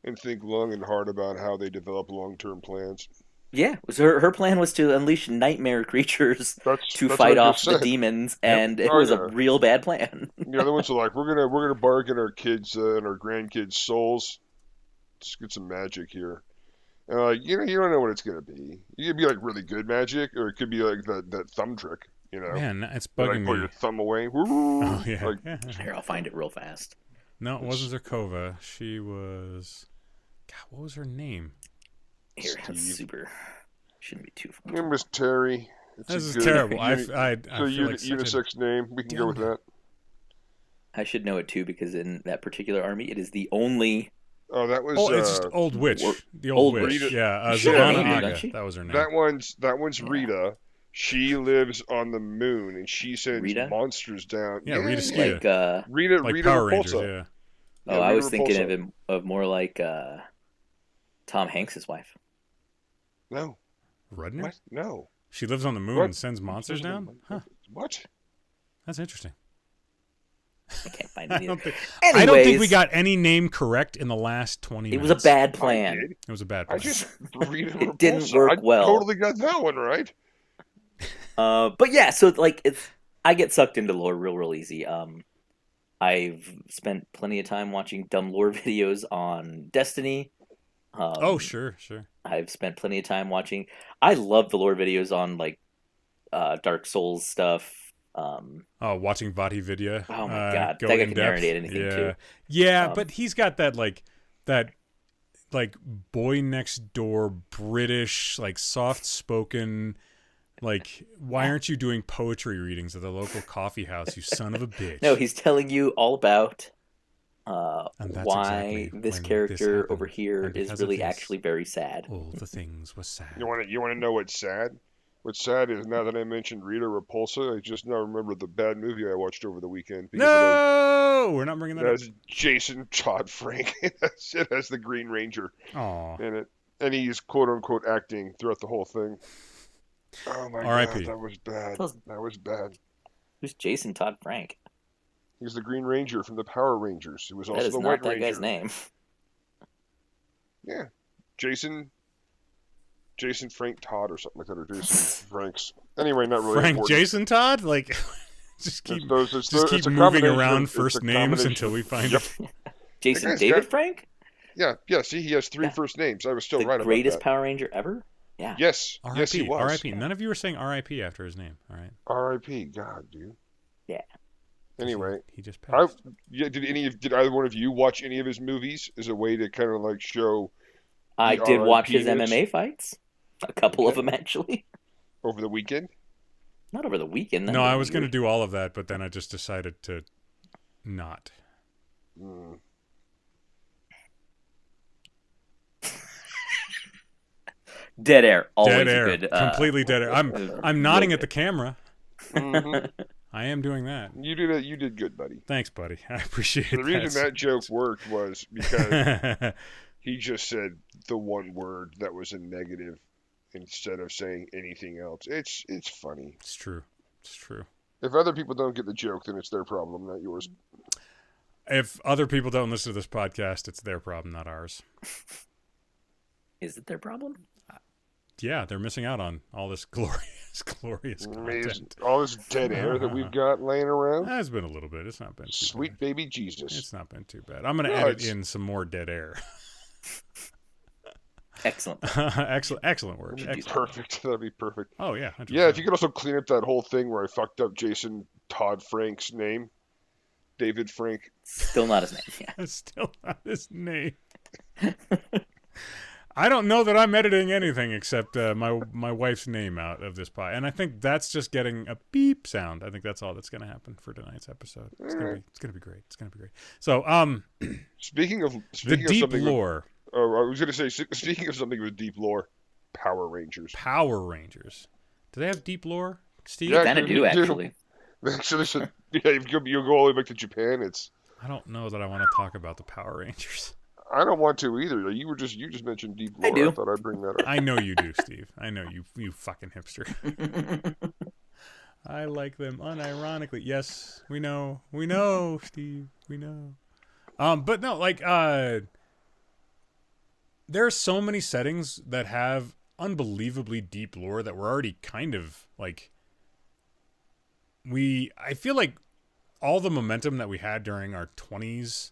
and think long and hard about how they develop long-term plans. Yeah, so her plan was to unleash nightmare creatures to fight off the demons, and it was a real bad plan. The other ones are like, we're gonna bargain our kids and our grandkids' souls. Let's get some magic here. You don't know what it's gonna be. It could be like really good magic, or it could be like that thumb trick. Man, it's bugging me. Pull your thumb away. Oh yeah. Here, I'll find it real fast. No, it wasn't Zerkova. She was. God, what was her name? Here, that's super. Shouldn't be too far. Your name was Terry. This is terrible. I feel like unisex name. We can go with that. I should know it too, because in that particular army, it is the only. Oh, that was. Oh, it's just Old Witch. The Old Witch. Rita. Yeah, Zavanna Aga. That was her name. That one's Rita. She lives on the moon, and she sends monsters down. Yeah, Rita Skeeter. Rita Power Repulsa. Rangers, yeah. Oh, I was thinking of more like Tom Hanks' wife. No. Rudner? What? No. She lives on the moon and sends monsters down? Huh. What? That's interesting. I can't find it either. I don't think we Anyways, got any name correct in the last 20 it minutes. was a bad I plan. did. It was a bad I plan. just read It didn't work I well. totally got that one right. But yeah, so like I get sucked into lore real easy. I've spent plenty of time watching dumb lore videos on Destiny. Oh, sure. I've spent plenty of time watching. I love the lore videos on like Dark Souls stuff. Watching Vati Vidya. Oh my god, go that guy in can depth. narrate anything too. Yeah, but he's got that boy next door British, like soft spoken, like, why aren't you doing poetry readings at the local coffee house, you son of a bitch? No, he's telling you all about And that's why exactly this when character happened. over here And is because really of this, actually very sad. all the things were sad. You want to know what's sad? What's sad is now that I mentioned Rita Repulsa, I just now remember the bad movie I watched over the weekend. No, we're not bringing that It up. has Jason Todd Frank. It has the Green Ranger Aw. in it, and he's quote unquote acting throughout the whole thing. Oh my R.I.P. god, that was bad. Those- That was bad. Who's Jason Todd Frank? He's the Green Ranger from the Power Rangers. He was That also is the not White that Ranger. guy's name. Yeah, Jason Frank Todd or something like that, or Jason Franks. Anyway, not really Frank important. Jason Todd? Like, just keep It's keep a moving combination around it's a first names combination until we of- find Yep. Jason guy's David got- Frank? Yeah. See, he has three Yeah. first names. I was still The right greatest about Power Ranger ever? Yeah. that. Yes, R.I.P. yes, he was. R.I.P. None of you were saying R.I.P. after his name. All right. R.I.P. God, dude. Yeah. Anyway, he just passed. did either one of you watch any of his movies as a way to kind of like show I The did watch his RIP is- MMA fights. A couple of Okay. them, actually. over the weekend? Not over the weekend. No, I was going to do all of that, but then I just decided to not. Mm. Dead air. Always Dead air. a good. Completely dead air. I'm real nodding at the good. camera. Mhm. I am doing that. You did good, buddy. Thanks, buddy. I appreciate The reason that joke worked was because that. he just said the one word that was a negative instead of saying anything else. It's funny. It's true. It's true. If other people don't get the joke, then it's their problem, not yours. If other people don't listen to this podcast, it's their problem, not ours. Is it their problem? Yeah, they're missing out on all this glorious content. All this dead air that we've got laying around. That's been a little bit. It's not been too Sweet bad. baby Jesus. It's not been too bad. I'm going to No, edit it's- in some more dead air. Excellent. Excellent work. That'd be Excellent. Perfect. That'd be perfect. Oh yeah. 100%. Yeah, if you could also clean up that whole thing where I fucked up Jason Todd Frank's name. David Frank. Still not his name. Yeah. That's still not his name. I don't know that I'm editing anything except my wife's name out of this pie, and I think that's just getting a beep sound. I think that's all that's going to happen for tonight's episode. It's going to be great. It's going to be great. So, Speaking of the deep something with- lore, I was going to say, speaking of something with deep lore, Power Rangers. Power Rangers. Do they have deep lore, Steve? Yeah. Kind of they do, do. actually. They actually said, yeah, if you go all the way back to Japan, it's. I don't know that I want to talk about the Power Rangers. I don't want to either. You just mentioned deep I lore. do. I thought I'd bring that up. I know you do, Steve. I know you fucking hipster. I like them unironically. Yes, we know, Steve. We know. But no, like, there are so many settings that have unbelievably deep lore that we're already kind of like. I feel like all the momentum that we had during our 20s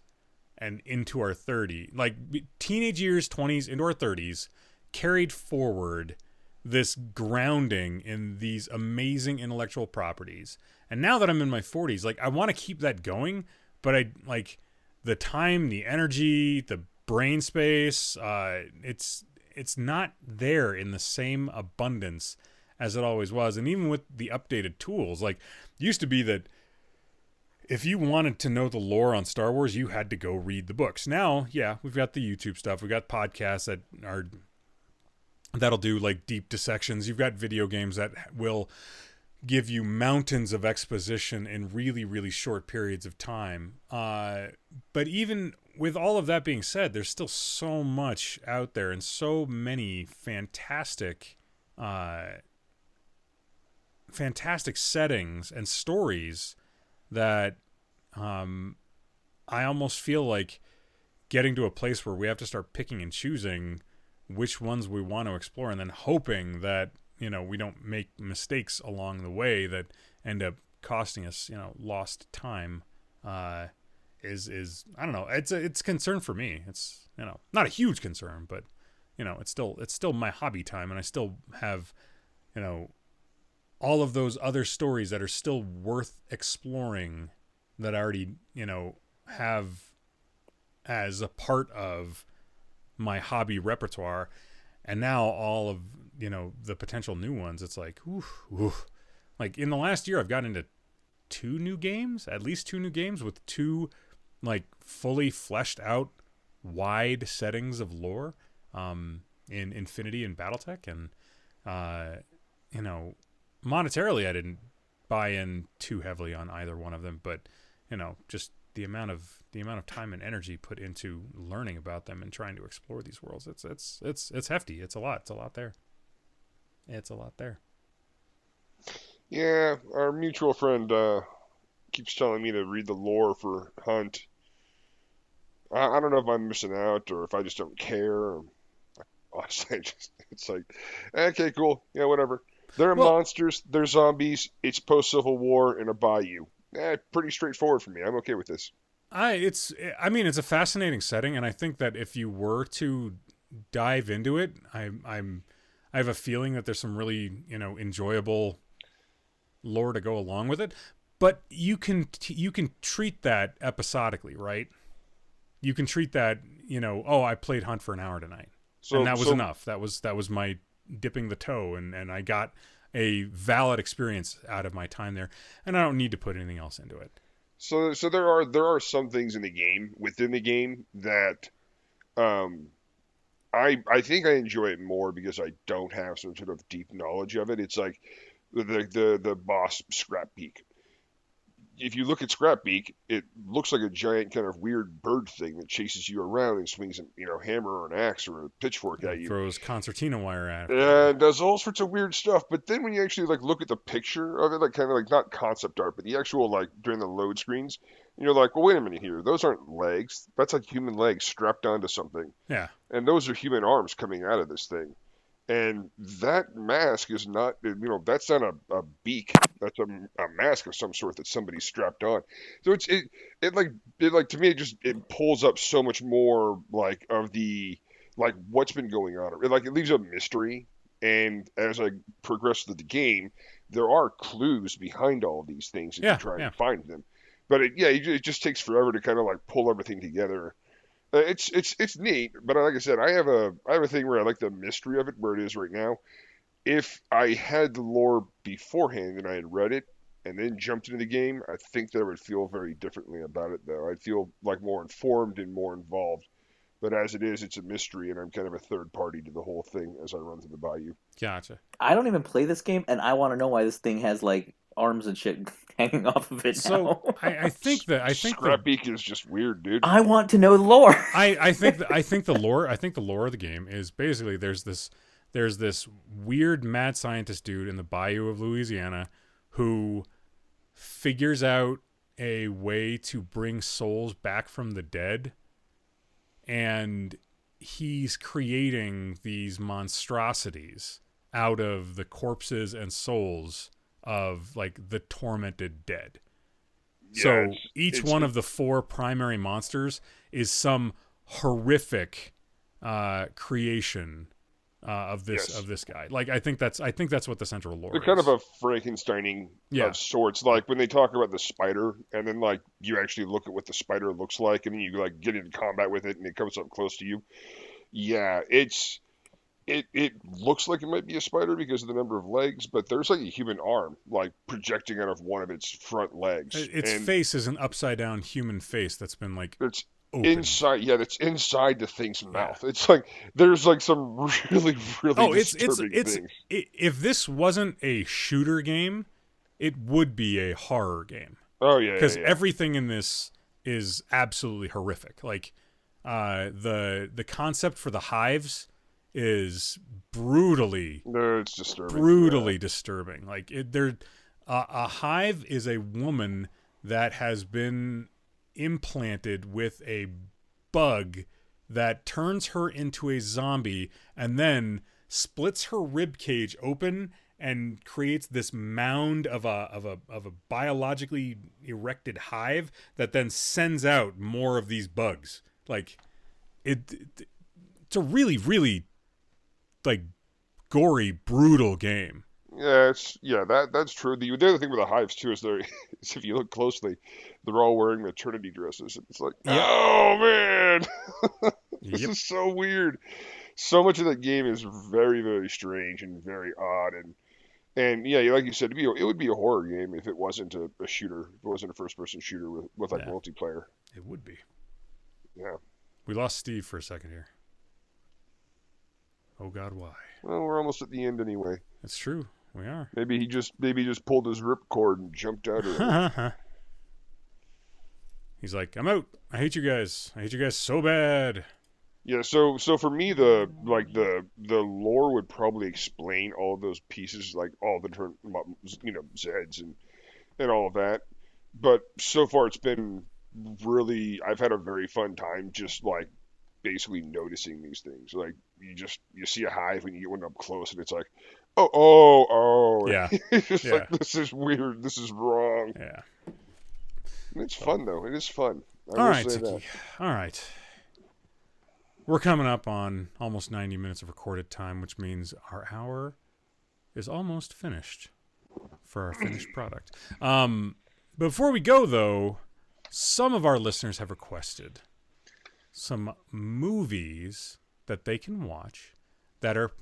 and into our 30s, like teenage years, 20s into our 30s, carried forward this grounding in these amazing intellectual properties. And now that I'm in my 40s, like I want to keep that going, but I like the time, the energy, the brain space, it's not there in the same abundance as it always was. And even with the updated tools, like used to be that if you wanted to know the lore on Star Wars, you had to go read the books. Now, yeah, we've got the YouTube stuff. We've got podcasts that'll do like deep dissections. You've got video games that will give you mountains of exposition in really, really short periods of time. But even with all of that being said, there's still so much out there and so many fantastic settings and stories that I almost feel like getting to a place where we have to start picking and choosing which ones we want to explore, and then hoping that, you know, we don't make mistakes along the way that end up costing us, you know, lost time. Is I don't know. It's a concern for me. It's, you know, not a huge concern, but, you know, it's still my hobby time, and I still have, you know, all of those other stories that are still worth exploring that I already, you know, have as a part of my hobby repertoire. And now all of, you know, the potential new ones, it's like, oof. Like in the last year, I've gotten into at least two new games with two like fully fleshed out wide settings of lore, in Infinity and Battletech. And, you know, monetarily, I didn't buy in too heavily on either one of them, but, you know, just the amount of time and energy put into learning about them and trying to explore these worlds, it's hefty. It's a lot there. Yeah, our mutual friend keeps telling me to read the lore for Hunt. I don't know if I'm missing out or if I just don't care. Or, honestly, it's like, okay, cool, yeah, whatever. There are monsters, they're zombies, it's post-Civil War in a bayou. Pretty straightforward for me. I'm okay with this. It's a fascinating setting, and I think that if you were to dive into it, I have a feeling that there's some really, you know, enjoyable lore to go along with it. But you can treat that episodically, right? You can treat that, you know, oh, I played Hunt for an hour tonight, and that was enough. That was my dipping the toe, and I got a valid experience out of my time there, and I don't need to put anything else into it. So there are some things in the game, within the game, that I think I enjoy it more because I don't have some sort of deep knowledge of it. It's like the boss Scrapbeak. If you look at Scrapbeak, it looks like a giant kind of weird bird thing that chases you around and swings an, you know, hammer or an axe or a pitchfork at you. Throws concertina wire at it. And does all sorts of weird stuff. But then when you actually like look at the picture of it, like kind of like not concept art, but the actual like during the load screens, you're like, well, wait a minute here. Those aren't legs. That's like human legs strapped onto something. Yeah. And those are human arms coming out of this thing. And that mask is not, you know, that's not a beak. That's a mask of some sort that somebody's strapped on. So it to me, it pulls up so much more like of the, like what's been going on. It leaves a mystery. And as I progress through the game, there are clues behind all of these things if you try and find them. But it just takes forever to kind of like pull everything together. It's neat, but like I said, I have a thing where I like the mystery of it where it is right now. If I had the lore beforehand and I had read it and then jumped into the game, I think that I would feel very differently about it, though. I'd feel like more informed and more involved. But as it is, it's a mystery, and I'm kind of a third party to the whole thing as I run through the bayou. Gotcha. I don't even play this game, and I want to know why this thing has like arms and shit hanging off of it. So I think Scrapbeak is just weird, dude. I want to know the lore. I think the lore of the game is basically there's this weird mad scientist dude in the bayou of Louisiana who figures out a way to bring souls back from the dead, and he's creating these monstrosities out of the corpses and souls of like the tormented dead. Yeah, so each one of the four primary monsters is some horrific creation of this guy. Like I think that's what the central lore is. They're kind of a Frankensteining of sorts. Like when they talk about the spider, and then like you actually look at what the spider looks like, and then you like get into combat with it, and it comes up close to you. Yeah, it looks like it might be a spider because of the number of legs, but there's like a human arm like projecting out of one of its front legs. Its face is an upside down human face that's been like it's opened. Inside. Yeah, that's inside the thing's mouth. It's like there's like some really disturbing things. If this wasn't a shooter game, it would be a horror game. Oh yeah, because everything in this is absolutely horrific. Like the concept for the hives is brutally disturbing. Disturbing. Like a hive is a woman that has been implanted with a bug that turns her into a zombie and then splits her rib cage open and creates this mound of a biologically erected hive that then sends out more of these bugs. Like it's a really, really like gory, brutal game. Yeah, that's true. The other thing with the hives too is is if you look closely, they're all wearing maternity dresses. It's like, Yep. oh man, this Yep. is so weird. So much of that game is very, very strange and very odd, and yeah, like you said, it would be a horror game if it wasn't a shooter, if it wasn't a first-person shooter with like Yeah. multiplayer. It would be. Yeah. We lost Steve for a second here. Oh God, why? Well, we're almost at the end anyway. It's true. We are. Maybe he just pulled his ripcord and jumped out of it. He's like, I'm out. I hate you guys. I hate you guys so bad. Yeah, so for me the lore would probably explain all of those pieces, like all the different Zeds and all of that. But so far it's been really, I've had a very fun time just like basically noticing these things. Like you see a hive when you get one up close and it's like, oh. Yeah. It's just Yeah. like, this is weird, this is wrong. Yeah. It's fun though. It is fun. I All will right, say Ticky. that. All right. We're coming up on almost 90 minutes of recorded time, which means our hour is almost finished for our finished product. Before we go, though, some of our listeners have requested some movies that they can watch that are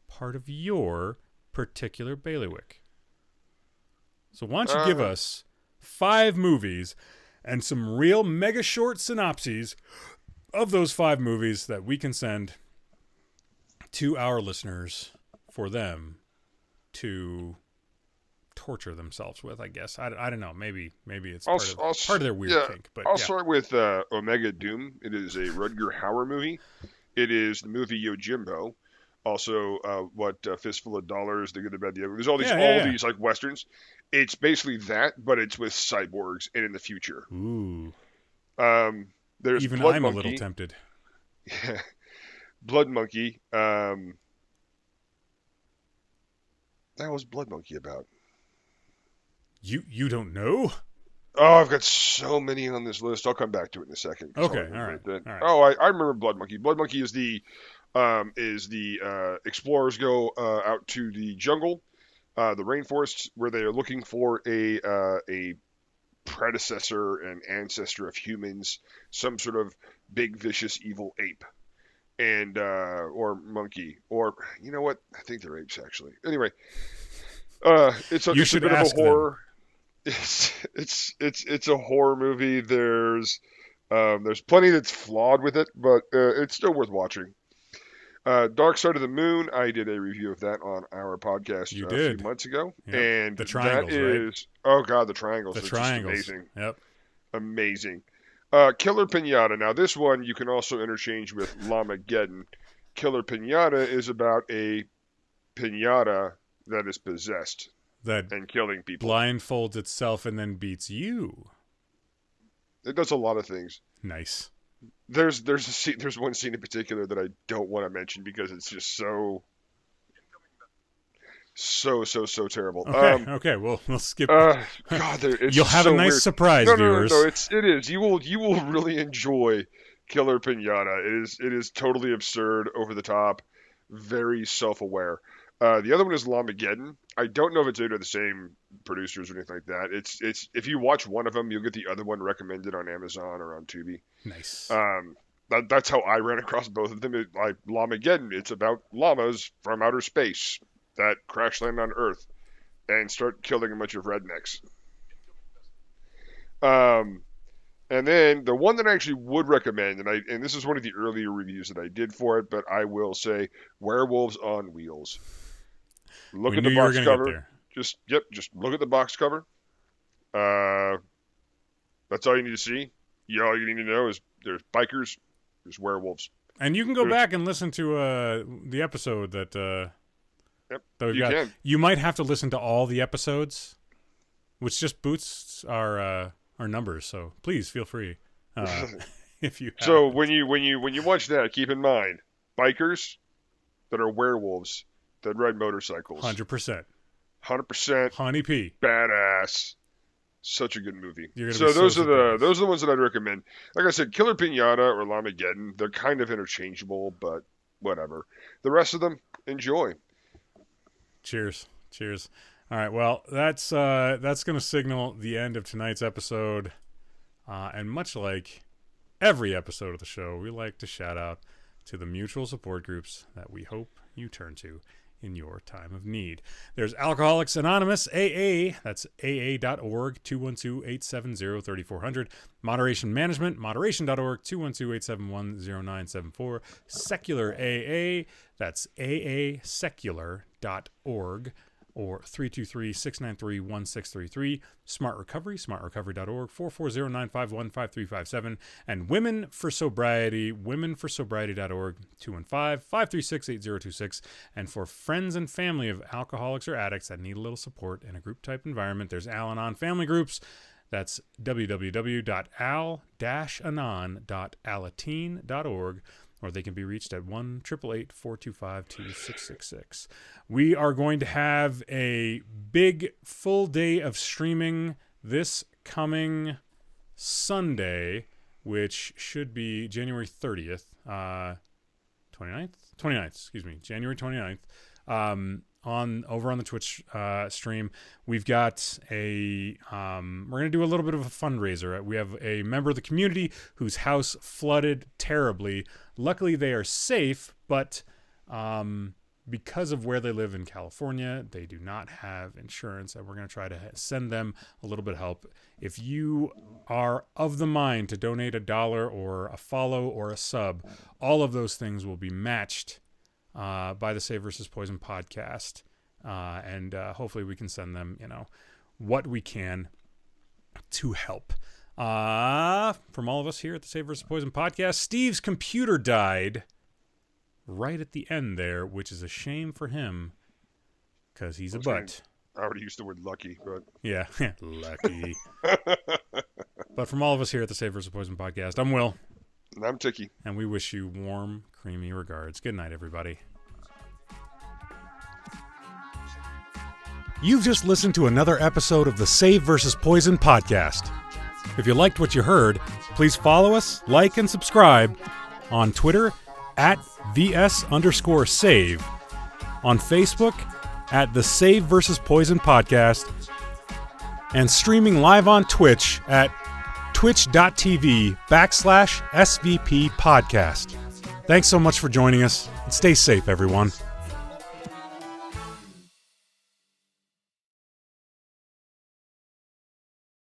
part of your particular bailiwick. So why don't you give us 5 movies and some real mega short synopses of those 5 movies that we can send to our listeners for them to torture themselves with, I guess. I don't know. Maybe it's part of their weird kink. But I'll start with Omega Doom. It is a Rutger Hauer movie. It is the movie Yojimbo. Also, Fistful of Dollars, The Good, the Bad, the Ugly. There's all these like westerns. It's basically that, but it's with cyborgs and in the future. Ooh. There's Even Blood I'm Monkey. a little tempted. Yeah. Blood Monkey. That was Blood Monkey about? You don't know? Oh, I've got so many on this list. I'll come back to it in a second. Okay, all right. Oh, I remember Blood Monkey. Blood Monkey is the explorers go out to the jungle, the rainforests, where they are looking for a predecessor and ancestor of humans, some sort of big vicious evil ape, and or monkey, or you know what? I think they're apes actually. Anyway, it's a bit of a horror. It's a horror movie. There's plenty that's flawed with it, but it's still worth watching. Dark Side of the Moon, I did a review of that on our podcast a few months ago. Yep. And the triangles, that is, right? Oh God, the triangles. The are triangles. Just amazing. Yep. Amazing. Killer Pinata. Now this one you can also interchange with Lamageddon. Killer Pinata is about a pinata that is possessed and killing people. Blindfolds itself and then beats you. It does a lot of things. Nice. There's one scene in particular that I don't want to mention because it's just so terrible. Okay. We'll skip. God, you'll have a nice surprise, viewers. No, it is. You will really enjoy Killer Pinata. It is totally absurd, over the top, very self-aware. The other one is Lamageddon. I don't know if it's either the same producers or anything like that. It's if you watch one of them, you'll get the other one recommended on Amazon or on Tubi. Nice. That's how I ran across both of them. Like Lamageddon, it's about llamas from outer space that crash land on Earth and start killing a bunch of rednecks. And then the one that I actually would recommend, and this is one of the earlier reviews that I did for it, but I will say, Werewolves on Wheels. Look at the box cover. Just look at the box cover. That's all you need to see. All you need to know is there's bikers, there's werewolves. And you can go back and listen to the episode that we've got. Can. You might have to listen to all the episodes, which just boosts our our numbers. So please feel free if you. So haven't. when you watch that, keep in mind bikers that are werewolves that ride motorcycles. 100%. 100% Honey P. badass. Such a good movie. So those are the ones that I'd recommend. Like I said, Killer Pinata or Lamageddon, they're kind of interchangeable, but whatever. The rest of them, enjoy. Cheers. All right, well, that's going to signal the end of tonight's episode. And much like every episode of the show, we like to shout out to the mutual support groups that we hope you turn to in your time of need. There's Alcoholics Anonymous, AA, that's aa.org, 212-870-3400. Moderation Management, moderation.org, 212-871-0974. Secular AA, that's aasecular.org, or 323-693-1633. Smart Recovery, smartrecovery.org, 440-951-5357. And Women for Sobriety, womenforsobriety.org, 215-536-8026. And for friends and family of alcoholics or addicts that need a little support in a group-type environment, there's Al-Anon Family Groups. That's www.al-anon.alateen.org, or they can be reached at 1-888-425-2666. We are going to have a big full day of streaming this coming Sunday, which should be January 30th, 29th, January 29th. Over on the Twitch stream, we've got we're going to do a little bit of a fundraiser. We have a member of the community whose house flooded terribly. Luckily, they are safe, but because of where they live in California, they do not have insurance, and we're going to try to send them a little bit of help. If you are of the mind to donate $1 or a follow or a sub, all of those things will be matched by the Save versus Poison podcast, and hopefully we can send them, what we can to help. From all of us here at the Save versus Poison podcast, Steve's computer died right at the end there, which is a shame for him because he's a butt. I already used the word lucky, but yeah, lucky. But from all of us here at the Save versus Poison podcast, I'm Will. And I'm Ticky. And we wish you warm, creamy regards. Good night, everybody. You've just listened to another episode of the Save versus Poison podcast. If you liked what you heard, please follow us, like, and subscribe on Twitter at @VS_save, on Facebook at the Save versus Poison podcast, and streaming live on Twitch at twitch.tv/SVP podcast. Thanks so much for joining us, and stay safe, everyone.